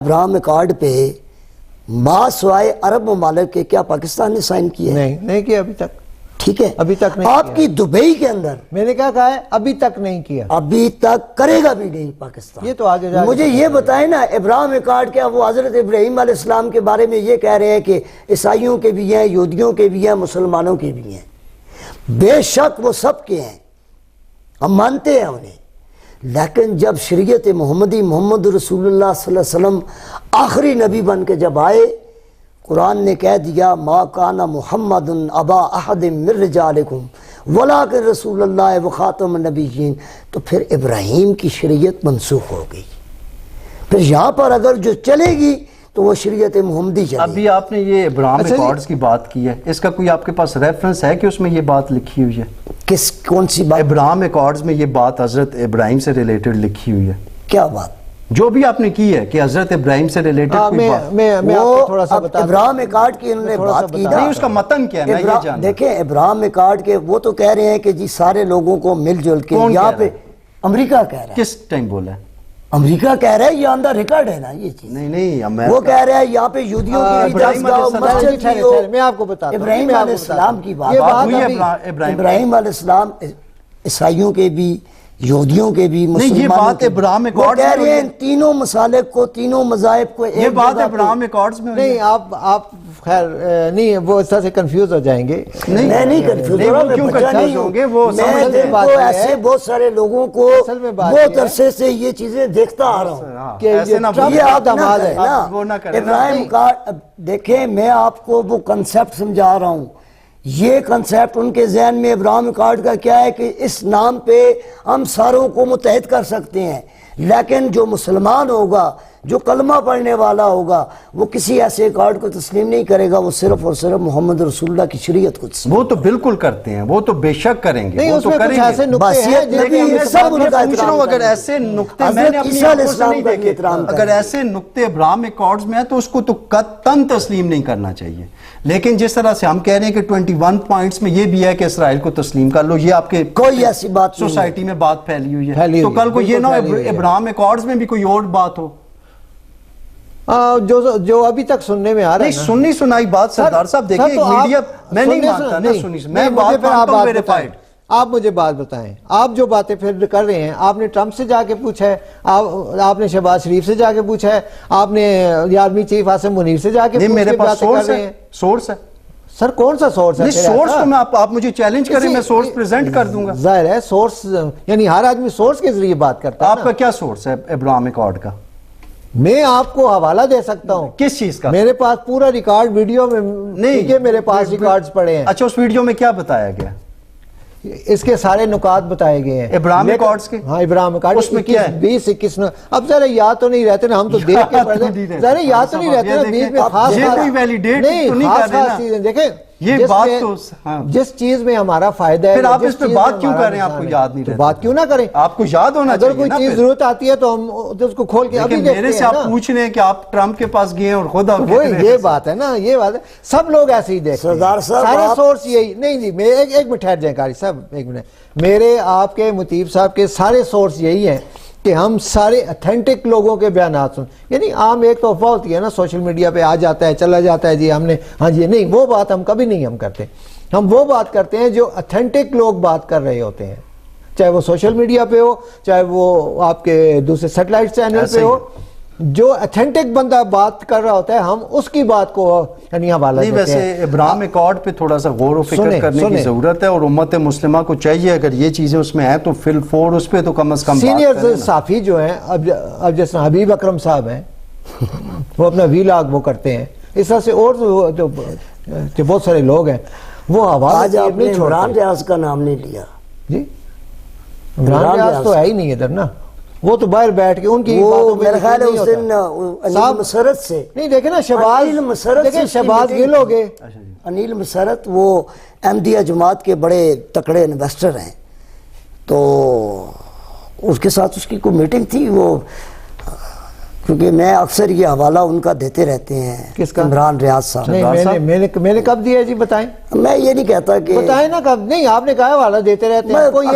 Abraham accord پہ ماں سوائے عرب ممالک کے کیا پاکستان نے سائن کیا ہے؟ نہیں کیا ابھی تک. ٹھیک ہے, ابھی تک نہیں کیا. آپ کی دبئی کے اندر میں نے کیا کہا ہے, ابھی تک نہیں کیا, ابھی تک کرے گا بھی نہیں پاکستان. یہ تو آگے جا مجھے یہ بتائیں نا, ابراہم ایکارڈ کیا وہ حضرت ابراہیم علیہ السلام کے بارے میں یہ کہہ رہے ہیں کہ عیسائیوں کے بھی ہیں, یہودیوں کے بھی ہیں, مسلمانوں کے بھی ہیں؟ بے شک وہ سب کے ہیں, ہم مانتے ہیں انہیں, لیکن جب شریعت محمدی محمد رسول اللہ صلی اللہ علیہ وسلم آخری نبی بن کے جب آئے, قرآن نے کہہ دیا ما کان محمد ابا احد من رجالکم ولکن رسول اللہ وخاتم النبیین, تو پھر ابراہیم کی شریعت منسوخ ہو گئی. پھر یہاں پر اگر جو چلے گی تو وہ شریعت محمدی چلے گی. ابھی آپ نے یہ ابراہم ایکارڈز کی بات کی ہے, اس کا کوئی آپ کے پاس ریفرنس ہے کہ اس میں یہ بات لکھی ہوئی ہے؟ کون سی بات؟ ابراہم ایکارڈز میں یہ بات حضرت ابراہیم سے ریلیٹڈ لکھی ہوئی ہے. کیا بات؟ جو بھی آپ نے کی ہے کہ حضرت ابراہیم سے ریلیٹڈ کوئی بات. میں آپ کو تھوڑا سا بتا دوں. ابراہم ایکارڈ کی انہوں نے بات کی نہیں, اس کا متن کیا ہے میں یہ جاننا. دیکھیں ابراہم ایکارڈ کے وہ تو کہہ رہے ہیں کہ جی سارے لوگوں کو مل جل کے, یہاں پہ امریکہ کہہ رہا ہے. کس ٹائم بولا ہے؟ امریکہ کہہ رہا ہے, یہ آن دا ریکارڈ ہے نا یہ چیز. نہیں, وہ کہہ رہا ہے یہاں پہ یہودیوں کی مسجد کی ہو. میں آپ کو بتا دوں, ابراہیم علیہ السلام کی بات ہوئی ہے. ابراہیم علیہ السلام عیسائیوں کے بھی, یہودیوں کے بھی, مسلمانوں کے بھی. وہ کہہ رہے ہیں تینوں مسالک کو, تینوں مذاہب کو یہ بات ابراہم ایکارڈز میں نہیں. آپ خیر نہیں, وہ اس طرح سے کنفیوز ہو جائیں گے. میں نہیں کنفیوز ہو رہا, میں بچہ نہیں ہوں. میں دیکھو ایسے بہت سارے لوگوں کو بہت عرصے سے یہ چیزیں دیکھتا آ رہا ہوں کہ یہ آپ دماد ہے نا ابراہیم کا. دیکھیں میں آپ کو وہ کنسیپٹ سمجھا رہا ہوں. یہ کنسیپٹ ان کے ذہن میں ابراہم ایکارڈ کا کیا ہے کہ اس نام پہ ہم ساروں کو متحد کر سکتے ہیں, لیکن جو مسلمان ہوگا, جو کلمہ پڑھنے والا ہوگا, وہ کسی ایسے ایکارڈ کو تسلیم نہیں کرے گا, وہ صرف اور صرف محمد رسول اللہ کی شریعت کو تسلیم. وہ تو بالکل کرتے ہیں, وہ تو بے شک کریں گے. نہیں, اس میں کچھ ایسے نقطے ہیں سب ان کا احترام. اگر ایسے نقطے میں نے اپنی آنکھوں سے نہیں دیکھے, اگر ایسے نقطے ابراہم ایکارڈز میں ہیں تو اس کو تو قطعاً تسلیم نہیں کرنا چاہیے. لیکن جس طرح سے ہم کہہ رہے ہیں کہ 21 پوائنٹس میں یہ بھی ہے کہ اسرائیل کو تسلیم کر لو, یہ آپ کے کوئی ایسی بات سوسائٹی میں بات پھیلی ہوئی ہے, تو کل کو یہ نہ ابراہم ایکارڈز میں بھی کوئی اور بات ہو جو ابھی تک سننے میں آ رہا ہے. نہیں, سنی سنائی بات سردار صاحب دیکھیں, میڈیا میں نہیں مانتا نا سنی, میں بات مانتا ہوں ویریفائیڈ. آپ مجھے بات بتائیں, آپ جو باتیں پھر کر رہے ہیں, آپ نے ٹرمپ سے جا کے پوچھا ہے, آپ نے شہباز شریف سے جا کے پوچھا ہے, آپ نے آرمی چیف عاصم منیر سے جا کے نہیں, میرے پاس سورس ہے. سر کون سا سورس ہے؟ نہیں, سورس تو میں آپ مجھے چیلنج کریں, میں سورس پریزنٹ کر دوں گا. ظاہر ہے سورس, یعنی ہر آدمی سورس کے ذریعے بات کرتا ہے. آپ کا کیا سورس ہے ابراہم ایکارڈ کا؟ میں آپ کو حوالہ دے سکتا ہوں. کس چیز کا؟ میرے پاس پورا ریکارڈ ویڈیو میں نہیں, میرے پاس ریکارڈز پڑے ہیں. اچھا, اس ویڈیو میں کیا بتایا گیا؟ اس کے سارے نکات بتائے گئے ہیں ابراہم ایکارڈز کے. ہاں, ابراہم ایکارڈ اس میں کیا ہے؟ 20-21 اب ذرا یاد تو نہیں رہتے نا, ہم تو دیکھ کے پڑھتے ہیں, ذرا یاد تو نہیں رہتے نا, بیچ میں خاص یہ کوئی ویلیڈیٹ تو نہیں کر رہے نا. چیزیں دیکھیں, یہ بات تو جس چیز میں ہمارا فائدہ ہے, پھر آپ اس پہ بات کیوں کر رہے ہیں؟ آپ کو یاد نہیں رہتا, بات کیوں نہ کریں؟ آپ کو یاد ہونا چاہیے. اگر کوئی چیز ضرورت آتی ہے تو ہم اس کو کھول کے ابھی دیکھتے ہیں. میرے سے آپ پوچھ رہے ہیں کہ آپ ٹرمپ کے پاس گئے ہیں اور خود آپ وہ یہ بات ہے نا, یہ بات ہے. سب لوگ ایسے ہی دیکھتے ہیں, سارے سورس یہی نہیں. جی میں ایک منٹ ٹھہر جائیں قاری صاحب, ایک منٹ. میرے, آپ کے, مطیب صاحب کے سارے سورس یہی ہیں کہ ہم سارے اتھینٹک لوگوں کے بیانات سن. یعنی عام ایک تو افواہ ہوتی ہے نا, سوشل میڈیا پہ آ جاتا ہے, چلا جاتا ہے, جی ہم نے ہاں جی, نہیں, وہ بات ہم کبھی نہیں ہم کرتے. ہم وہ بات کرتے ہیں جو اتھینٹک لوگ بات کر رہے ہوتے ہیں, چاہے وہ سوشل میڈیا پہ ہو, چاہے وہ آپ کے دوسرے سیٹلائٹ چینل پہ ہو. جو اتھینٹک بندہ بات کر رہا ہوتا ہے ہم اس کی بات کو یعنی حوالہ دیتے ہیں. ویسے ابراہم ایکارڈ پہ تھوڑا سا غور و فکر کرنے کی ضرورت ہے, اور امت مسلمہ کو چاہیے اگر یہ چیزیں اس میں ہیں تو فل فور اس پہ تو کم از کم سینئر صحافی جو ہیں, اب جیسے حبیب اکرم صاحب ہیں, وہ اپنا ویلاگ وہ کرتے ہیں, اس طرح سے اور جو بہت سارے لوگ ہیں وہ حوالہ. آج آپ نے عمران ریاض کا نام نہیں لیا. جی, عمران ریاض تو ہے ہی نہیں ادھر نا, وہ تو باہر بیٹھ کے ان کی وہ میرا خیال ہے اس دن انیل مسرت سے نہیں. دیکھیں نا شہباز, دیکھیں شہباز گل ہو گئے. انیل مسرت وہ احمدیہ جماعت کے بڑے تکڑے انویسٹر ہیں, تو اس کے ساتھ اس کی کوئی میٹنگ تھی. وہ کیونکہ میں اکثر یہ حوالہ ان کا دیتے رہتے ہیں. کس کا؟ عمران ریاض صاحب. میں نے کب دیا جی بتائیں؟ میں یہ نہیں کہتا کہ بتائیں نا کب. نہیں, آپ نے کہا حوالہ دیتے رہتے ہیں, کوئی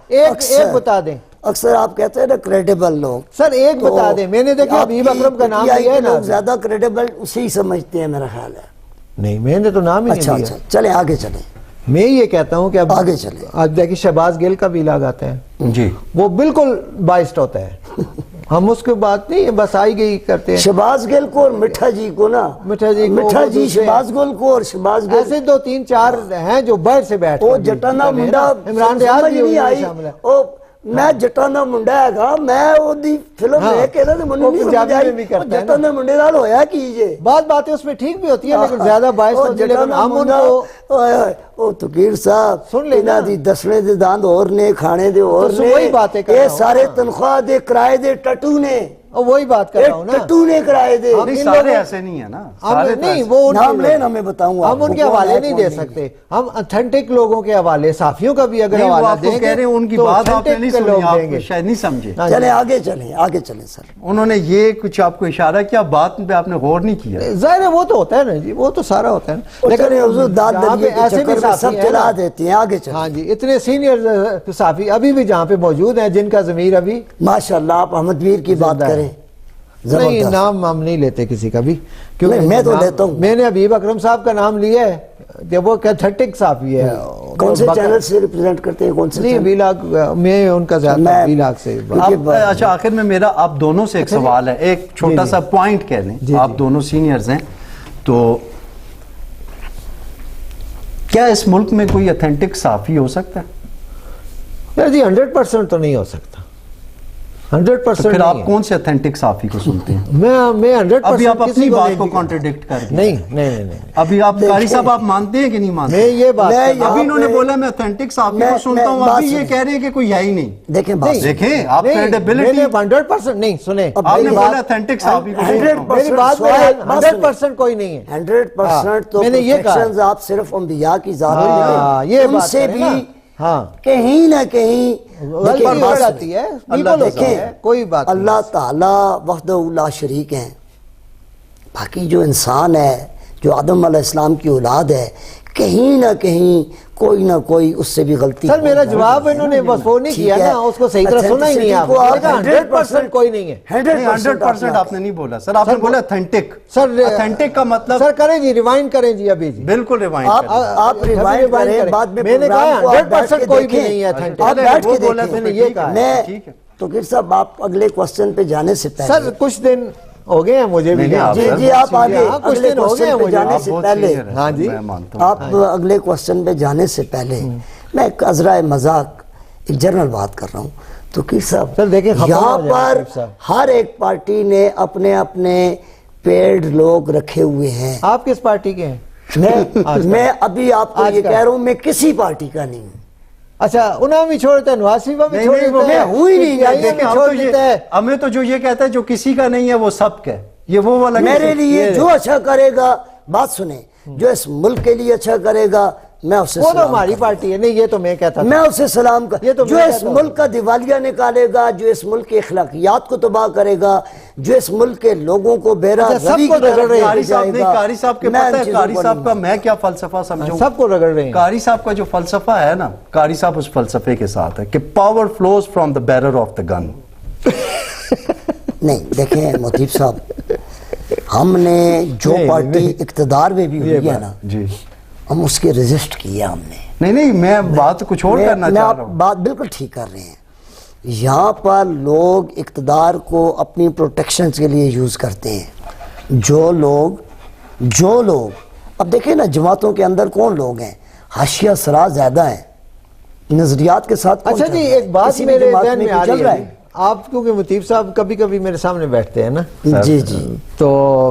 ایک بتا دیں. اکثر آپ کہتے ہیں نا کریڈیبل لوگ. سر ایک بتا دیں, میں نے دیکھا حبیب اکرم کا نام لیا ہے نا, لوگ زیادہ کریڈیبل اسی سمجھتے ہیں میرا خیال ہے. نہیں میں نے تو نام ہی نہیں لیا. اچھا چلیں آگے چلیں. میں یہ کہتا ہوں کہ اب آگے چلیں. آج دیکھیں شہباز گل کا بھی علاج آتا ہے جی, وہ بالکل بائسڈ ہوتا ہے, ہم اس کے بات نہیں بس آئی گئی کرتے ہیں. شہباز گل کو اور مٹھا جی کو نا, مٹھا جی شہباز گل کو اور شہباز گل ایسے 2-3-4 ہیں جو باہر سے بیٹھ وہ جٹانا منڈا عمران ریاض بھی نہیں آئی. میں جٹانا منڈا ہے گا, میں وہ دی فلم میں کہنا تو منڈی نہیں سمجھ آئی. جٹانا منڈے نال ہویا کیجئے, بعض باتیں اس میں ٹھیک بھی ہوتی ہیں لیکن زیادہ باعث ہوتی ہے. لیکن ہم ان کو او تقیر صاحب سن لینا, انہاں دی دسنے دے داند اور نے, کھانے دے اور نے, وہی باتیں کر رہا یہ ہوں. سارے تنخواہ دے کرائے دے ٹٹو نے, وہی بات کر رہا ہوں نا, ٹٹو نے کرائے دے. نہیں سارے ایسے نہیں ہیں نا, نہیں وہ نام لے نا, میں بتاؤں ہم ان کے حوالے نہیں دے سکتے. ہم اتھینٹک لوگوں کے حوالے, صحافیوں کا بھی اگر حوالہ دیں کہہ رہے ہیں ان کی بات آپ نے نہیں سنی, آپ شاید نہیں سمجھے. چلیں آگے چلیں, آگے چلیں سر. انہوں نے یہ کچھ آپ کو اشارہ کیا, بات پہ آپ نے غور نہیں کیا. ظاہر ہے وہ تو ہوتا ہے نا جی, وہ تو سارا ہوتا ہے نا, لیکن حضور داد دلیے کے چکر میں سب چلا دیتے ہیں. آگے چلیں. ہاں جی, اتنے سینئر صحافی ابھی بھی جہاں پہ موجود ہیں جن کا ضمیر ابھی ماشاءاللہ. آپ احمد میر کی بات کریں, نہیں نام ہم نہیں لیتے کسی کا بھی, کیونکہ میں تو لیتا ہوں. میں نے حبیب اکرم صاحب کا نام لیا ہے جب وہ ایتھینٹک صحافی ہے. کون سے چینل سے ریپرزینٹ کرتے ہیں, کون سے؟ نہیں ویلاگ, میں ان کا زیادہ ویلاگ سے. اچھا آخر میں میرا آپ دونوں سے ایک سوال ہے, ایک چھوٹا سا پوائنٹ کہہ لیں. آپ دونوں سینئرز ہیں تو کیا اس ملک میں کوئی ایتھینٹک صحافی ہو سکتا ہے؟ جی 100% تو نہیں ہو سکتا, 100%. پھر آپ کون سے ایتھینٹک صحافی کو سنتے ہیں؟ میں 100% ابھی آپ اپنی بات کو کانٹرڈکٹ کر دیں. نہیں ابھی آپ قاری صاحب آپ مانتے ہیں کہ نہیں مانتے؟ میں یہ بات ابھی انہوں نے بولا میں ایتھینٹک صحافی کو سنتا ہوں, ابھی یہ کہہ رہے ہیں کہ کوئی ہے ہی نہیں. دیکھیں آپ کریڈیبلٹی 100% نہیں سنیں, آپ نے بولا ایتھینٹک صحافی کو, میری بات میں 100% کوئی نہیں ہے. 100% تو پرفیکشنز آپ صرف انبیاء کی ذات میں یہ ان سے بھی کہیں نہ کہیں اللہ تعالیٰ وحدہ لا شریک ہیں. باقی جو انسان ہے, جو آدم علیہ السلام کی اولاد ہے, کہیں نہ کہیں کوئی نہ کوئی اس سے بھی غلطی. سر میرا جواب انہوں نے بس وہ نہیں کیا نا, اس کو صحیح طرح سنا ہی نہیں. آپ 100% کوئی نہیں ہے. 100% آپ نے نہیں بولا سر, آپ نے بولا ایتھینٹک. سر ایتھینٹک کا مطلب سر کریں جی, ریوائنڈ کریں جی ابھی جی, بالکل ریوائنڈ آپ ریوائنڈ کریں. بعد میں نے کہا 100% کوئی بھی نہیں ہے ایتھینٹک. آپ بیٹھ کے دیکھیں. یہ کہا میں تو پھر صاحب آپ اگلے کوسچن پہ جانے سے پہلے, سر کچھ دن ہو گئے ہیں مجھے بھی. جی آپ آگے اگلے کوسچن پہ جانے سے پہلے, ہاں جی آپ اگلے کوسچن پہ جانے سے پہلے میں ایک عذرائے مذاق ایک جنرل بات کر رہا ہوں. تو کہ صاحب یہاں پر ہر ایک پارٹی نے اپنے اپنے پیڈ لوگ رکھے ہوئے ہیں. آپ کس پارٹی کے ہیں؟ میں ابھی آپ کو یہ کہہ رہا ہوں, میں کسی پارٹی کا نہیں ہوں. اچھا انہوں بھی چھوڑتا ہے, نواز شریف بھی چھوڑ دیتا ہے, ہوئی نہیں. ہمیں تو جو یہ کہتا ہے جو کسی کا نہیں ہے وہ سب کا ہے, یہ وہ والا. میرے لیے جو اچھا کرے گا, بات سنیں, جو اس ملک کے لیے اچھا کرے گا میں اسے وہ تو ہماری پارٹی ہے. نہیں یہ تو میں کہتا, میں اسے سلام کر. جو اس ملک کا دیوالیہ نکالے گا, جو اس ملک کے اخلاقیات کو تباہ کرے گا, جو اس ملک کے لوگوں کو بیرا سب کو رگڑ رہے ہیں. قاری صاحب کے پتہ ہے قاری صاحب کا میں کیا فلسفہ سمجھوں, سب کو رگڑ رہے ہیں. قاری صاحب کا جو فلسفہ ہے نا, قاری صاحب اس فلسفے کے ساتھ ہے کہ power flows from the barrel of the gun. نہیں دیکھیں مطیب صاحب, ہم نے جو پارٹی اقتدار میں بھی ہوئی ہے نا, ہم اس کے ریزسٹ کیا ہم نے. نہیں میں بات کچھ اور کرنا چاہ رہا ہوں. بات بالکل ٹھیک کر رہے ہیں. یہاں پر لوگ اقتدار کو اپنی پروٹیکشن کے لیے یوز کرتے ہیں. جو لوگ اب دیکھیں نا, جماعتوں کے اندر کون لوگ ہیں, حاشیہ سرا زیادہ ہیں نظریات کے ساتھ. اچھا جی ایک بات میرے ذہن میں آ رہی ہے, آپ کیونکہ مطیب صاحب کبھی کبھی میرے سامنے بیٹھتے ہیں نا, جی تو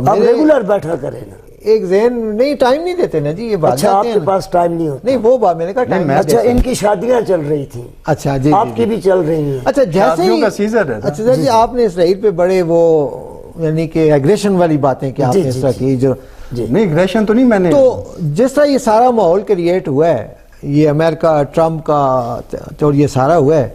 آپ ریگولر بیٹھا کریں نا. ایک ذہن نہیں, ٹائم نہیں دیتے نا جی, یہ بات. اچھا آپ کے پاس ٹائم نہیں ہوتا؟ نہیں وہ بات میں نے کہا ٹائم. اچھا ان کی شادیاں چل رہی تھیں. اچھا جی آپ کی بھی چل رہی ہیں. اچھا جیسے ہی اچھا جی آپ نے اسرائیل پہ بڑے وہ یعنی کہ ایگریشن والی باتیں کہ آپ نے اس طرح کی, جو نہیں ایگریشن تو نہیں میں نے, تو جس طرح یہ سارا ماحول کریٹ ہوا ہے, یہ امریکہ ٹرمپ کا تو یہ سارا ہوا ہے.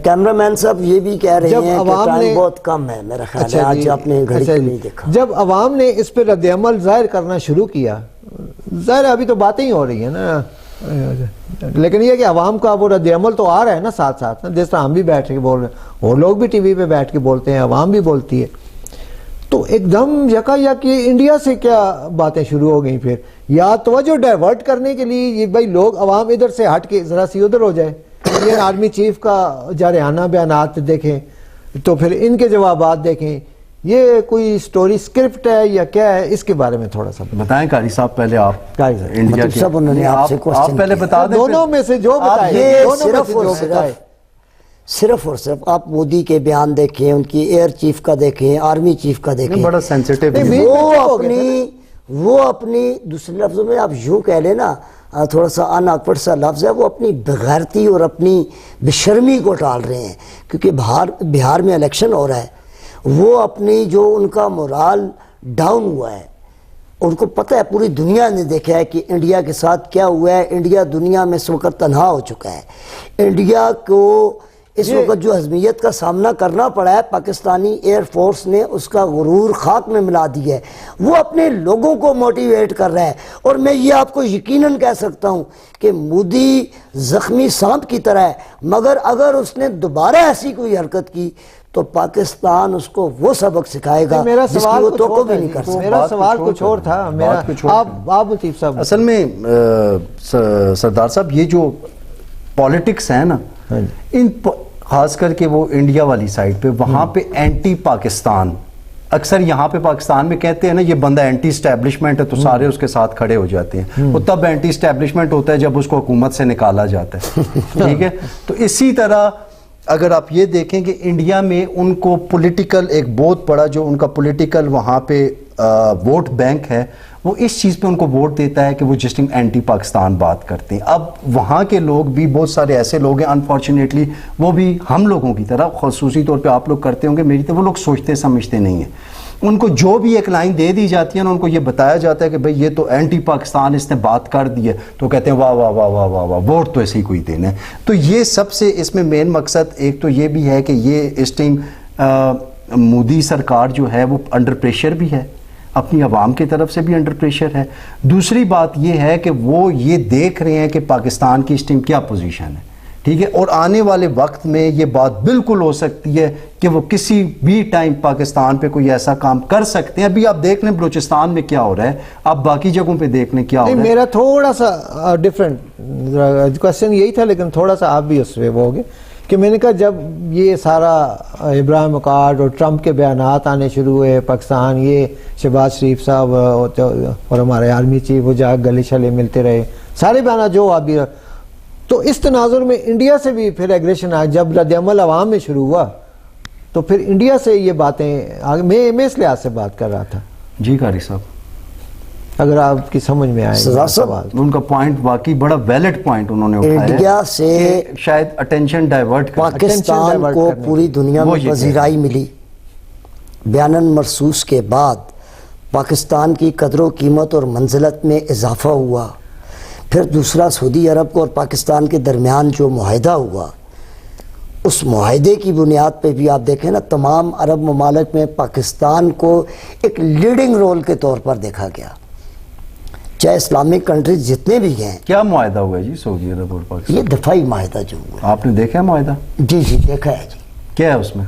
کیمرہ مین صاحب یہ بھی کہہ رہے ہیں کہ ٹائم بہت کم ہے میرا خیال ہے, آج آپ نے گھڑی کو نہیں دیکھا. جب عوام نے اس پہ رد عمل ظاہر کرنا شروع کیا, ظاہر ابھی تو باتیں ہی ہو رہی ہیں نا, لیکن یہ کہ عوام کا وہ رد عمل تو آ رہا ہے نا ساتھ ساتھ نا، جس طرح ہم بھی بیٹھ کے بول رہے ہیں، وہ لوگ بھی ٹی وی پہ بیٹھ کے بولتے ہیں، عوام بھی بولتی ہے، تو ایک دم یکا یک یہ انڈیا سے کیا باتیں شروع ہو گئیں پھر، یا توجہ ڈائیورٹ کرنے کے لیے یہ بھائی لوگ عوام ادھر سے ہٹ کے ذرا سی ادھر ہو جائے، انڈین آرمی چیف کا جارحانہ بیانات دیکھیں تو پھر ان کے جوابات دیکھیں، یہ کوئی سٹوری سکرپٹ ہے یا کیا ہے، اس کے بارے میں تھوڑا سا بتائیں قاری صاحب پہلے آپ قاری صاحب انڈیا مطلب سب انہوں نے آپ سے آپ کوسچن پہلے کیا۔ بتا دیں دونوں میں سے جو بتائے، یہ دونوں میں صرف سے اور جو بتائے، صرف اور صرف آپ مودی کے بیان دیکھیں، ان کی ایئر چیف کا دیکھیں، آرمی چیف کا دیکھیں، بڑا سینسیٹیو نہیں، وہ اپنی دوسرے لفظوں میں آپ یوں کہہ لیں نا، تھوڑا سا ان آکورڈ سا لفظ ہے، وہ اپنی بغیرتی اور اپنی بشرمی کو ٹال رہے ہیں، کیونکہ بہار میں الیکشن ہو رہا ہے، وہ اپنی جو ان کا مورال ڈاؤن ہوا ہے، ان کو پتہ ہے، پوری دنیا نے دیکھا ہے کہ انڈیا کے ساتھ کیا ہوا ہے، انڈیا دنیا میں اس وقت تنہا ہو چکا ہے، انڈیا کو اس وقت جو ہضمیت کا سامنا کرنا پڑا ہے، پاکستانی ایئر فورس نے اس کا غرور خاک میں ملا دیا ہے، وہ اپنے لوگوں کو موٹیویٹ کر رہا ہے، اور میں یہ آپ کو یقیناً کہہ سکتا ہوں کہ مودی زخمی سانپ کی طرح ہے، مگر اگر اس نے دوبارہ ایسی کوئی حرکت کی تو پاکستان اس کو وہ سبق سکھائے گا میرا جس کی سوال وہ کچھ توقع اور بھی تھا، نہیں کر سکتا۔ میرا سوال کچھ اور تھا، آپ مطیب صاحب اصل میں سردار صاحب یہ جو پالیٹکس ہے نا، ان خاص کر کے وہ انڈیا والی سائڈ پہ، وہاں پہ اینٹی پاکستان، اکثر یہاں پہ پاکستان میں کہتے ہیں نا یہ بندہ اینٹی اسٹیبلشمنٹ ہے تو سارے اس کے ساتھ کھڑے ہو جاتے ہیں، وہ تب اینٹی اسٹیبلشمنٹ ہوتا ہے جب اس کو حکومت سے نکالا جاتا ہے، ٹھیک ہے؟ تو اسی طرح اگر آپ یہ دیکھیں کہ انڈیا میں ان کو پولیٹیکل ایک بہت بڑا جو ان کا پولیٹیکل وہاں پہ ووٹ بینک ہے، وہ اس چیز پہ ان کو ووٹ دیتا ہے کہ وہ جس ٹائم اینٹی پاکستان بات کرتے ہیں۔ اب وہاں کے لوگ بھی بہت سارے ایسے لوگ ہیں انفارچونیٹلی، وہ بھی ہم لوگوں کی طرح، خصوصی طور پہ آپ لوگ کرتے ہوں گے میری طرح، وہ لوگ سوچتے سمجھتے نہیں ہیں، ان کو جو بھی ایک لائن دے دی جاتی ہے نا، ان کو یہ بتایا جاتا ہے کہ بھئی یہ تو اینٹی پاکستان اس نے بات کر دی ہے، تو کہتے ہیں واہ واہ واہ واہ واہ واہ، ووٹ تو ایسے ہی کوئی دینا ہے۔ تو یہ سب سے اس میں مین مقصد ایک تو یہ بھی ہے کہ یہ اس ٹائم مودی سرکار جو ہے وہ انڈر پریشر بھی ہے، اپنی عوام کی طرف سے بھی انڈر پریشر ہے، دوسری بات یہ ہے کہ وہ یہ دیکھ رہے ہیں کہ پاکستان کی اس ٹائم کیا پوزیشن ہے، ٹھیک ہے؟ اور آنے والے وقت میں یہ بات بالکل ہو سکتی ہے کہ وہ کسی بھی ٹائم پاکستان پہ کوئی ایسا کام کر سکتے ہیں۔ ابھی آپ دیکھ لیں بلوچستان میں کیا ہو رہا ہے، آپ باقی جگہوں پہ دیکھ لیں کیا ہو رہا ہے۔ میرا تھوڑا سا ڈیفرنٹ کوشچن یہی تھا، لیکن تھوڑا سا آپ بھی اس پہ وہ ہوگے کہ میں نے کہا جب یہ سارا ابراہیم اکارڈ اور ٹرمپ کے بیانات آنے شروع ہوئے، پاکستان یہ شہباز شریف صاحب اور ہمارے آرمی چیف وہ جا گلے شلے ملتے رہے، سارے بیانات جو آپ بھی، تو اس تناظر میں انڈیا سے بھی پھر ایگریشن آیا، جب رد عمل عوام میں شروع ہوا تو پھر انڈیا سے یہ باتیں، میں اس لحاظ سے بات کر رہا تھا۔ جی قاری صاحب، اگر آپ کی سمجھ میں آئے سوال، ان کا پوائنٹ واقعی بڑا ویلڈ پوائنٹ انہوں نے اٹھایا ہے، انڈیا سے شاید اٹینشن ڈائیورٹ پاکستان کو پوری دنیا میں پذیرائی ملی، بیاناً مرصوص کے بعد پاکستان کی قدر و قیمت اور منزلت میں اضافہ ہوا، پھر دوسرا سعودی عرب کو اور پاکستان کے درمیان جو معاہدہ ہوا، اس معاہدے کی بنیاد پہ بھی آپ دیکھیں نا، تمام عرب ممالک میں پاکستان کو ایک لیڈنگ رول کے طور پر دیکھا گیا، چاہے اسلامک کنٹریز جتنے بھی ہیں۔ کیا معاہدہ ہوا ہے جی سعودی عرب اور پاکستان؟ یہ دفاعی معاہدہ جو ہوا، آپ نے دیکھا ہے معاہدہ؟ جی جی دیکھا ہے جی، کیا ہے اس میں؟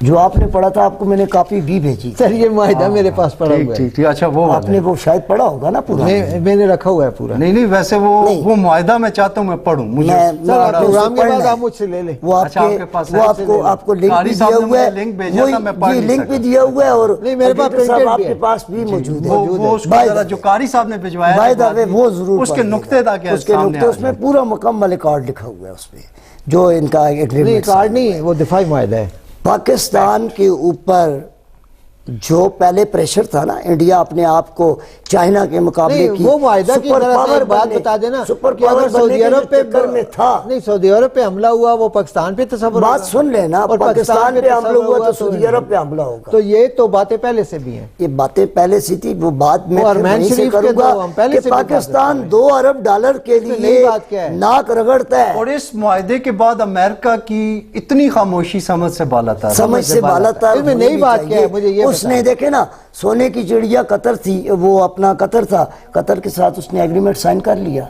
جو آپ نے پڑھا تھا، آپ کو میں نے کاپی بھی بھیجی، سر یہ معاہدہ میرے پاس پڑا ہوا ہے، ٹھیک، اچھا وہ آپ نے وہ شاید پڑھا ہوگا نا پورا؟ میں نے رکھا ہوا ہے پورا۔ نہیں ویسے وہ معاہدہ میں چاہتا ہوں میں پڑھوں، مجھے سر پروگرام کے بعد آپ مجھ سے لے لیں، وہ آپ کو لنک بھی دیا ہوا ہے، جی لنک بھی دیا ہوا ہے، اور میرے پاس آپ کے پاس بھی موجود ہے، جو قاری صاحب نے بھجوایا ہے وہ ضرور اس کے نقطے تاکہ اس کے نقطے، اس میں پورا مکمل ریکارڈ لکھا ہوا ہے، اس میں جو ان کا ریکارڈ نہیں، وہ دفاعی معاہدہ ہے۔ پاکستان کے اوپر جو پہلے پریشر تھا نا، انڈیا اپنے آپ کو چائنا کے مقابلے کی وہ معاہدہ کی طرح سے بات بتا دینا کہ اگر سعودی عرب پہ تھا، نہیں سعودی عرب پہ حملہ ہوا وہ پاکستان پہ تصور، بات سن لینا، پاکستان پہ حملہ ہوا تو سعودی عرب پہ حملہ ہوگا، تو یہ تو باتیں پہلے سے بھی ہیں، یہ باتیں پہلے سے تھی، وہ بات میں وہیں سے کروں گا کہ پاکستان $2 ارب کے لیے ناک رگڑتا ہے، اور اس معاہدے کے بعد امریکہ کی اتنی خاموشی سمجھ سے بالا تھا، سمجھ سے بالا تھا، اس میں نئی بات کیا ہے مجھے یہ اس نے دیکھے نا، سونے کی چڑیا قطر تھی، وہ اپنا قطر تھا، قطر کے ساتھ اس نے ایگریمنٹ سائن کر لیا،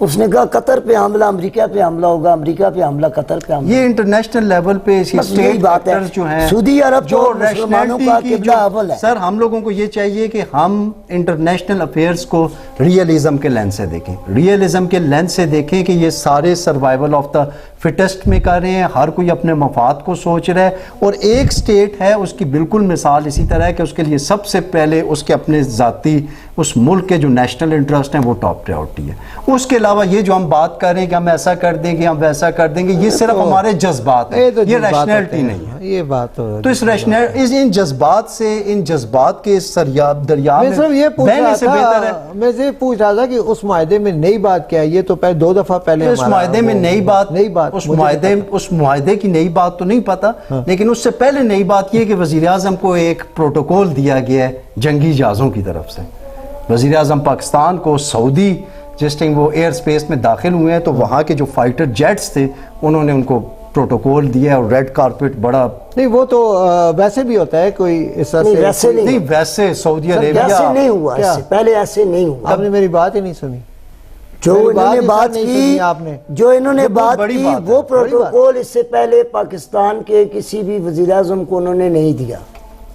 اس نے کہا قطر پہ حملہ امریکہ پہ حملہ ہوگا، امریکہ پہ حملہ قطر پہ حملہ. یہ انٹرنیشنل لیول پہ اسٹیٹ ایکٹرز جو ہیں، سعودی عرب جو مسلمانوں کا قبلہ اول ہے. سر ہم لوگوں کو یہ چاہیے کہ ہم انٹرنیشنل افیئرس کو ریئلزم کے لینس سے دیکھیں، ریئلزم کے لینس سے دیکھیں کہ یہ سارے سروائیول آف دا فٹسٹ میں کر رہے ہیں، ہر کوئی اپنے مفاد کو سوچ رہا ہے، اور ایک سٹیٹ ہے اس کی بالکل مثال اسی طرح ہے کہ اس کے لیے سب سے پہلے اس کے اپنے ذاتی اس ملک کے جو نیشنل انٹرسٹ ہیں وہ ٹاپ پریورٹی ہے. اس کے علاوہ یہ جو ہم بات کر رہے ہیں کہ ہم ایسا کر دیں گے، ہم ویسا کر دیں گے، یہ صرف ہمارے جذبات ہیں، یہ ریشنلٹی نہیں ہے. یہ بات تو ان جذبات سے، ان جذبات کے دریا میں بہنے سے بہتر ہے. میں یہ پوچھ رہا تھا کہ اس معاہدے میں نئی بات کیا ہے؟ یہ تو پہلے 2 دفعہ پہلے اس معاہدے میں نئی بات، اس معاہدے کی نئی بات تو نہیں پتا، لیکن اس سے پہلے نئی بات یہ کہ وزیراعظم کو ایک پروٹوکول دیا گیا ہے جنگی جہازوں کی طرف سے. وزیراعظم پاکستان کو سعودی جس ٹائم وہ ایئر سپیس میں داخل ہوئے ہیں تو وہاں کے جو فائٹر جیٹس تھے انہوں نے ان کو پروٹوکول دیا اور ریڈ کارپٹ بڑا. نہیں وہ تو ویسے بھی ہوتا ہے کوئی اس طرح سے نہیں، ویسے سعودی عربیہ ایسے نہیں ہوا، اس سے پہلے ایسے نہیں ہوا. آپ نے میری بات ہی نہیں سنی. جو انہوں نے بات کی، جو انہوں نے بات کی وہ پروٹوکول اس سے پہلے پاکستان کے کسی بھی وزیراعظم کو انہوں نے نہیں دیا.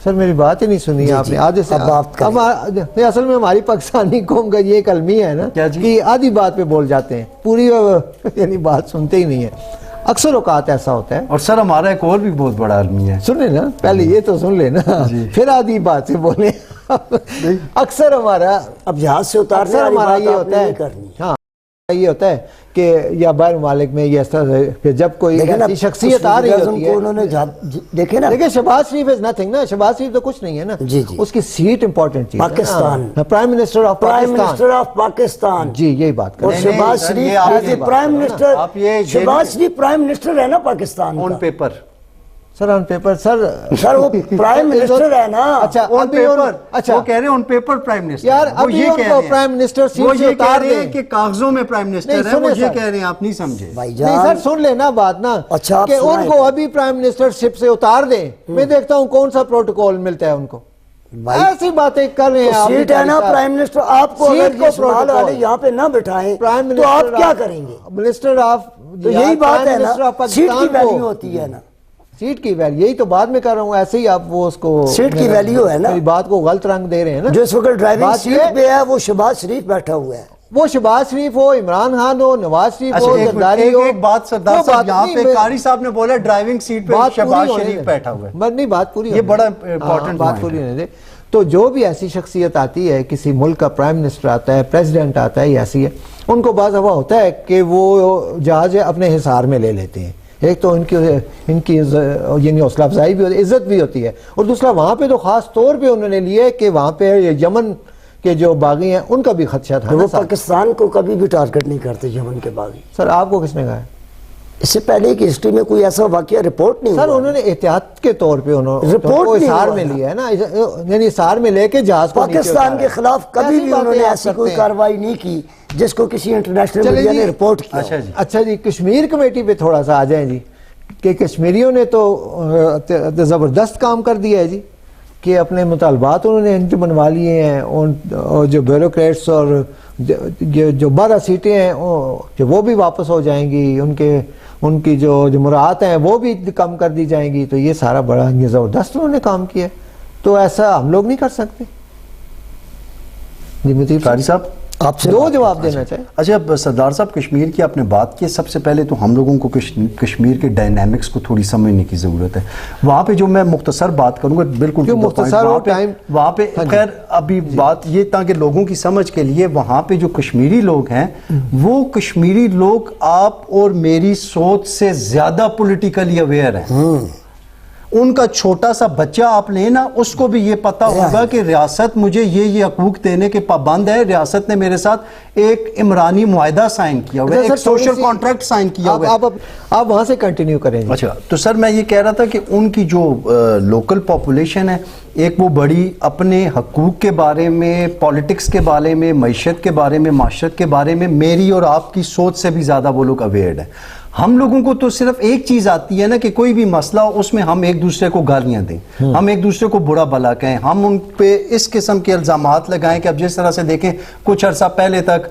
سر میری بات ہی نہیں سنی آپ نے. آدھے سے اصل میں ہماری پاکستانی قوم کا یہ ایک المیہ ہے نا کہ آدھی بات پہ بول جاتے ہیں، پوری یعنی بات سنتے ہی نہیں ہے. اکثر اوقات ایسا ہوتا ہے. اور سر ہمارا ایک اور بھی بہت بڑا المیہ ہے. سن لیں نا، پہلے یہ تو سن لیں نا، پھر آدھی بات سے بولیں. اکثر ہمارا اب جہاز سے اتارنے والی بات یہ ہوتا ہے. ہاں یہ ہوتا ہے کہ یا باہر ممالک میں یہ ایسا کہ جب کوئی شخصیت آ رہی ہوتی ہے، انہوں نے دیکھیں نا، دیکھیں شہباز شریف از نتھنگ نا، شہباز شریف تو کچھ نہیں ہے نا. اس کی سیٹ امپورٹنٹ چیز ہے. Pakistan prime minister of Pakistan, جی یہی بات اور Shahbaz Sharif prime minister, Shahbaz Sharif prime minister ہے نا Pakistan on paper. Sir on paper sir وہ پرائم منسٹر ہے نا. اچھا آن پیپر، اچھا وہ کہہ رہے ہیں آن پیپر پرائم منسٹر. یار اب یہ ان کو پرائم منسٹر سیٹ سے اتار دیں کہ کاغذوں میں پرائم منسٹر ہے، وہ یہ کہہ رہے ہیں، آپ نہیں سمجھے. نہیں سر سن لینا بات نا، کہ ان کو ابھی پرائم منسٹر شپ سے اتار دیں. میں دیکھتا ہوں کون سا پروٹوکول ملتا ہے ان کو. ایسی باتیں کر رہے ہیں. سیٹ ہے نا پرائم منسٹر، آپ کو اگر یہ سوال والے یہاں پہ نہ بٹھائیں تو آپ کیا کریں گے؟ منسٹر آف، تو یہی بات ہے نا، سیٹ کی ویلیو ہوتی ہے نا. سیٹ کی ویلیو یہی تو بعد میں کر رہا ہوں. ایسے ہی آپ وہ اس کو سیٹ کی ویلیو ہے نا، میری بات کو غلط رنگ دے رہے ہیں نا. جو اس وقت ڈرائیونگ سیٹ پہ ہے وہ شہباز شریف بیٹھا ہوا ہے. وہ شہباز شریف ہو، عمران خان ہو، نواز شریف ہو، زرداری ہو. ایک بات سردار صاحب یہاں پہ قاری صاحب نے بولا ڈرائیونگ سیٹ پہ شہباز شریف بیٹھا ہوا ہے. نہیں بات پوری، یہ بڑا امپورٹنٹ بات پوری ہونے دے. تو جو بھی ایسی شخصیت آتی ہے، کسی ملک کا پرائم منسٹر آتا ہے، پریزیڈنٹ آتا ہے، یہ ایسی ہے، ان کو بعض دفعہ ہوتا ہے کہ وہ جہاز اپنے حصار میں لے لیتے ہیں. ایک تو ان کی یعنی حوصلہ افزائی بھی ہوتی ہے، عزت بھی ہوتی ہے، اور دوسرا وہاں پہ تو خاص طور پہ انہوں نے لیے کہ وہاں پہ یمن کے جو باغی ہیں ان کا بھی خدشہ تھا. وہ پاکستان کو کبھی بھی ٹارگٹ نہیں کرتے یمن کے باغی. سر آپ کو کس نے کہا ہے؟ اس سے پہلے کی ہسٹری میں کوئی ایسا واقعہ رپورٹ نہیں ہوا. سر انہوں نے احتیاط کے طور پہ رپورٹ حصار میں لیا ہے نا، یعنی حصار میں لے کے جہاز کو پاکستان کے خلاف کبھی بھی انہوں نے ایسی کوئی کارروائی نہیں کی جس کو کسی انٹرنیشنل میڈیا نے رپورٹ کیا. اچھا جی، کشمیر کمیٹی پہ تھوڑا سا آ جائیں جی، کہ کشمیریوں نے تو زبردست کام کر دیا ہے جی، کہ اپنے مطالبات انہوں نے بنوا لیے ہیں. اور جو بیوروکریٹس اور جو 12 سیٹیں ہیں وہ بھی واپس ہو جائیں گی، ان کی جو مراعات ہیں وہ بھی کم کر دی جائیں گی. تو یہ سارا بڑا زبردست انہوں نے کام کیا. تو ایسا ہم لوگ نہیں کر سکتے. جی مطیب قاری صاحب آپ سے دو جواب دینا چاہیں. اچھا سردار صاحب، کشمیر کی آپ نے بات کی، سب سے پہلے تو ہم لوگوں کو کشمیر کے ڈائنامکس کو تھوڑی سمجھنے کی ضرورت ہے. وہاں پہ جو میں مختصر بات کروں گا، بالکل مختصر وہاں پہ خیر ابھی بات یہ تاکہ لوگوں کی سمجھ کے لیے، وہاں پہ جو کشمیری لوگ ہیں وہ کشمیری لوگ آپ اور میری سوچ سے زیادہ پولیٹیکلی اویئر ہیں. ان کا چھوٹا سا بچہ آپ لیں نا، اس کو بھی یہ پتا ہوگا کہ ریاست مجھے یہ حقوق دینے کے پابند ہے. ریاست نے میرے ساتھ ایک عمرانی معاہدہ سائن کیا ہوا ہے، ایک سوشل کانٹریکٹ سائن کیا ہوا ہے. آپ وہاں سے کنٹینیو کریں. اچھا تو سر میں یہ کہہ رہا تھا کہ ان کی جو لوکل پاپولیشن ہے، ایک وہ بڑی اپنے حقوق کے بارے میں، پالیٹکس کے بارے میں، معیشت کے بارے میں، معاشرت کے بارے میں میری اور آپ کی سوچ سے بھی زیادہ وہ لوگ اویئرڈ ہیں. ہم لوگوں کو تو صرف ایک چیز آتی ہے نا کہ کوئی بھی مسئلہ ہو اس میں ہم ایک دوسرے کو گالیاں دیں, ہم ایک دوسرے کو برا بھلا کہیں, ہم ان پہ اس قسم کے الزامات لگائیں کہ اب جس طرح سے دیکھیں کچھ عرصہ پہلے تک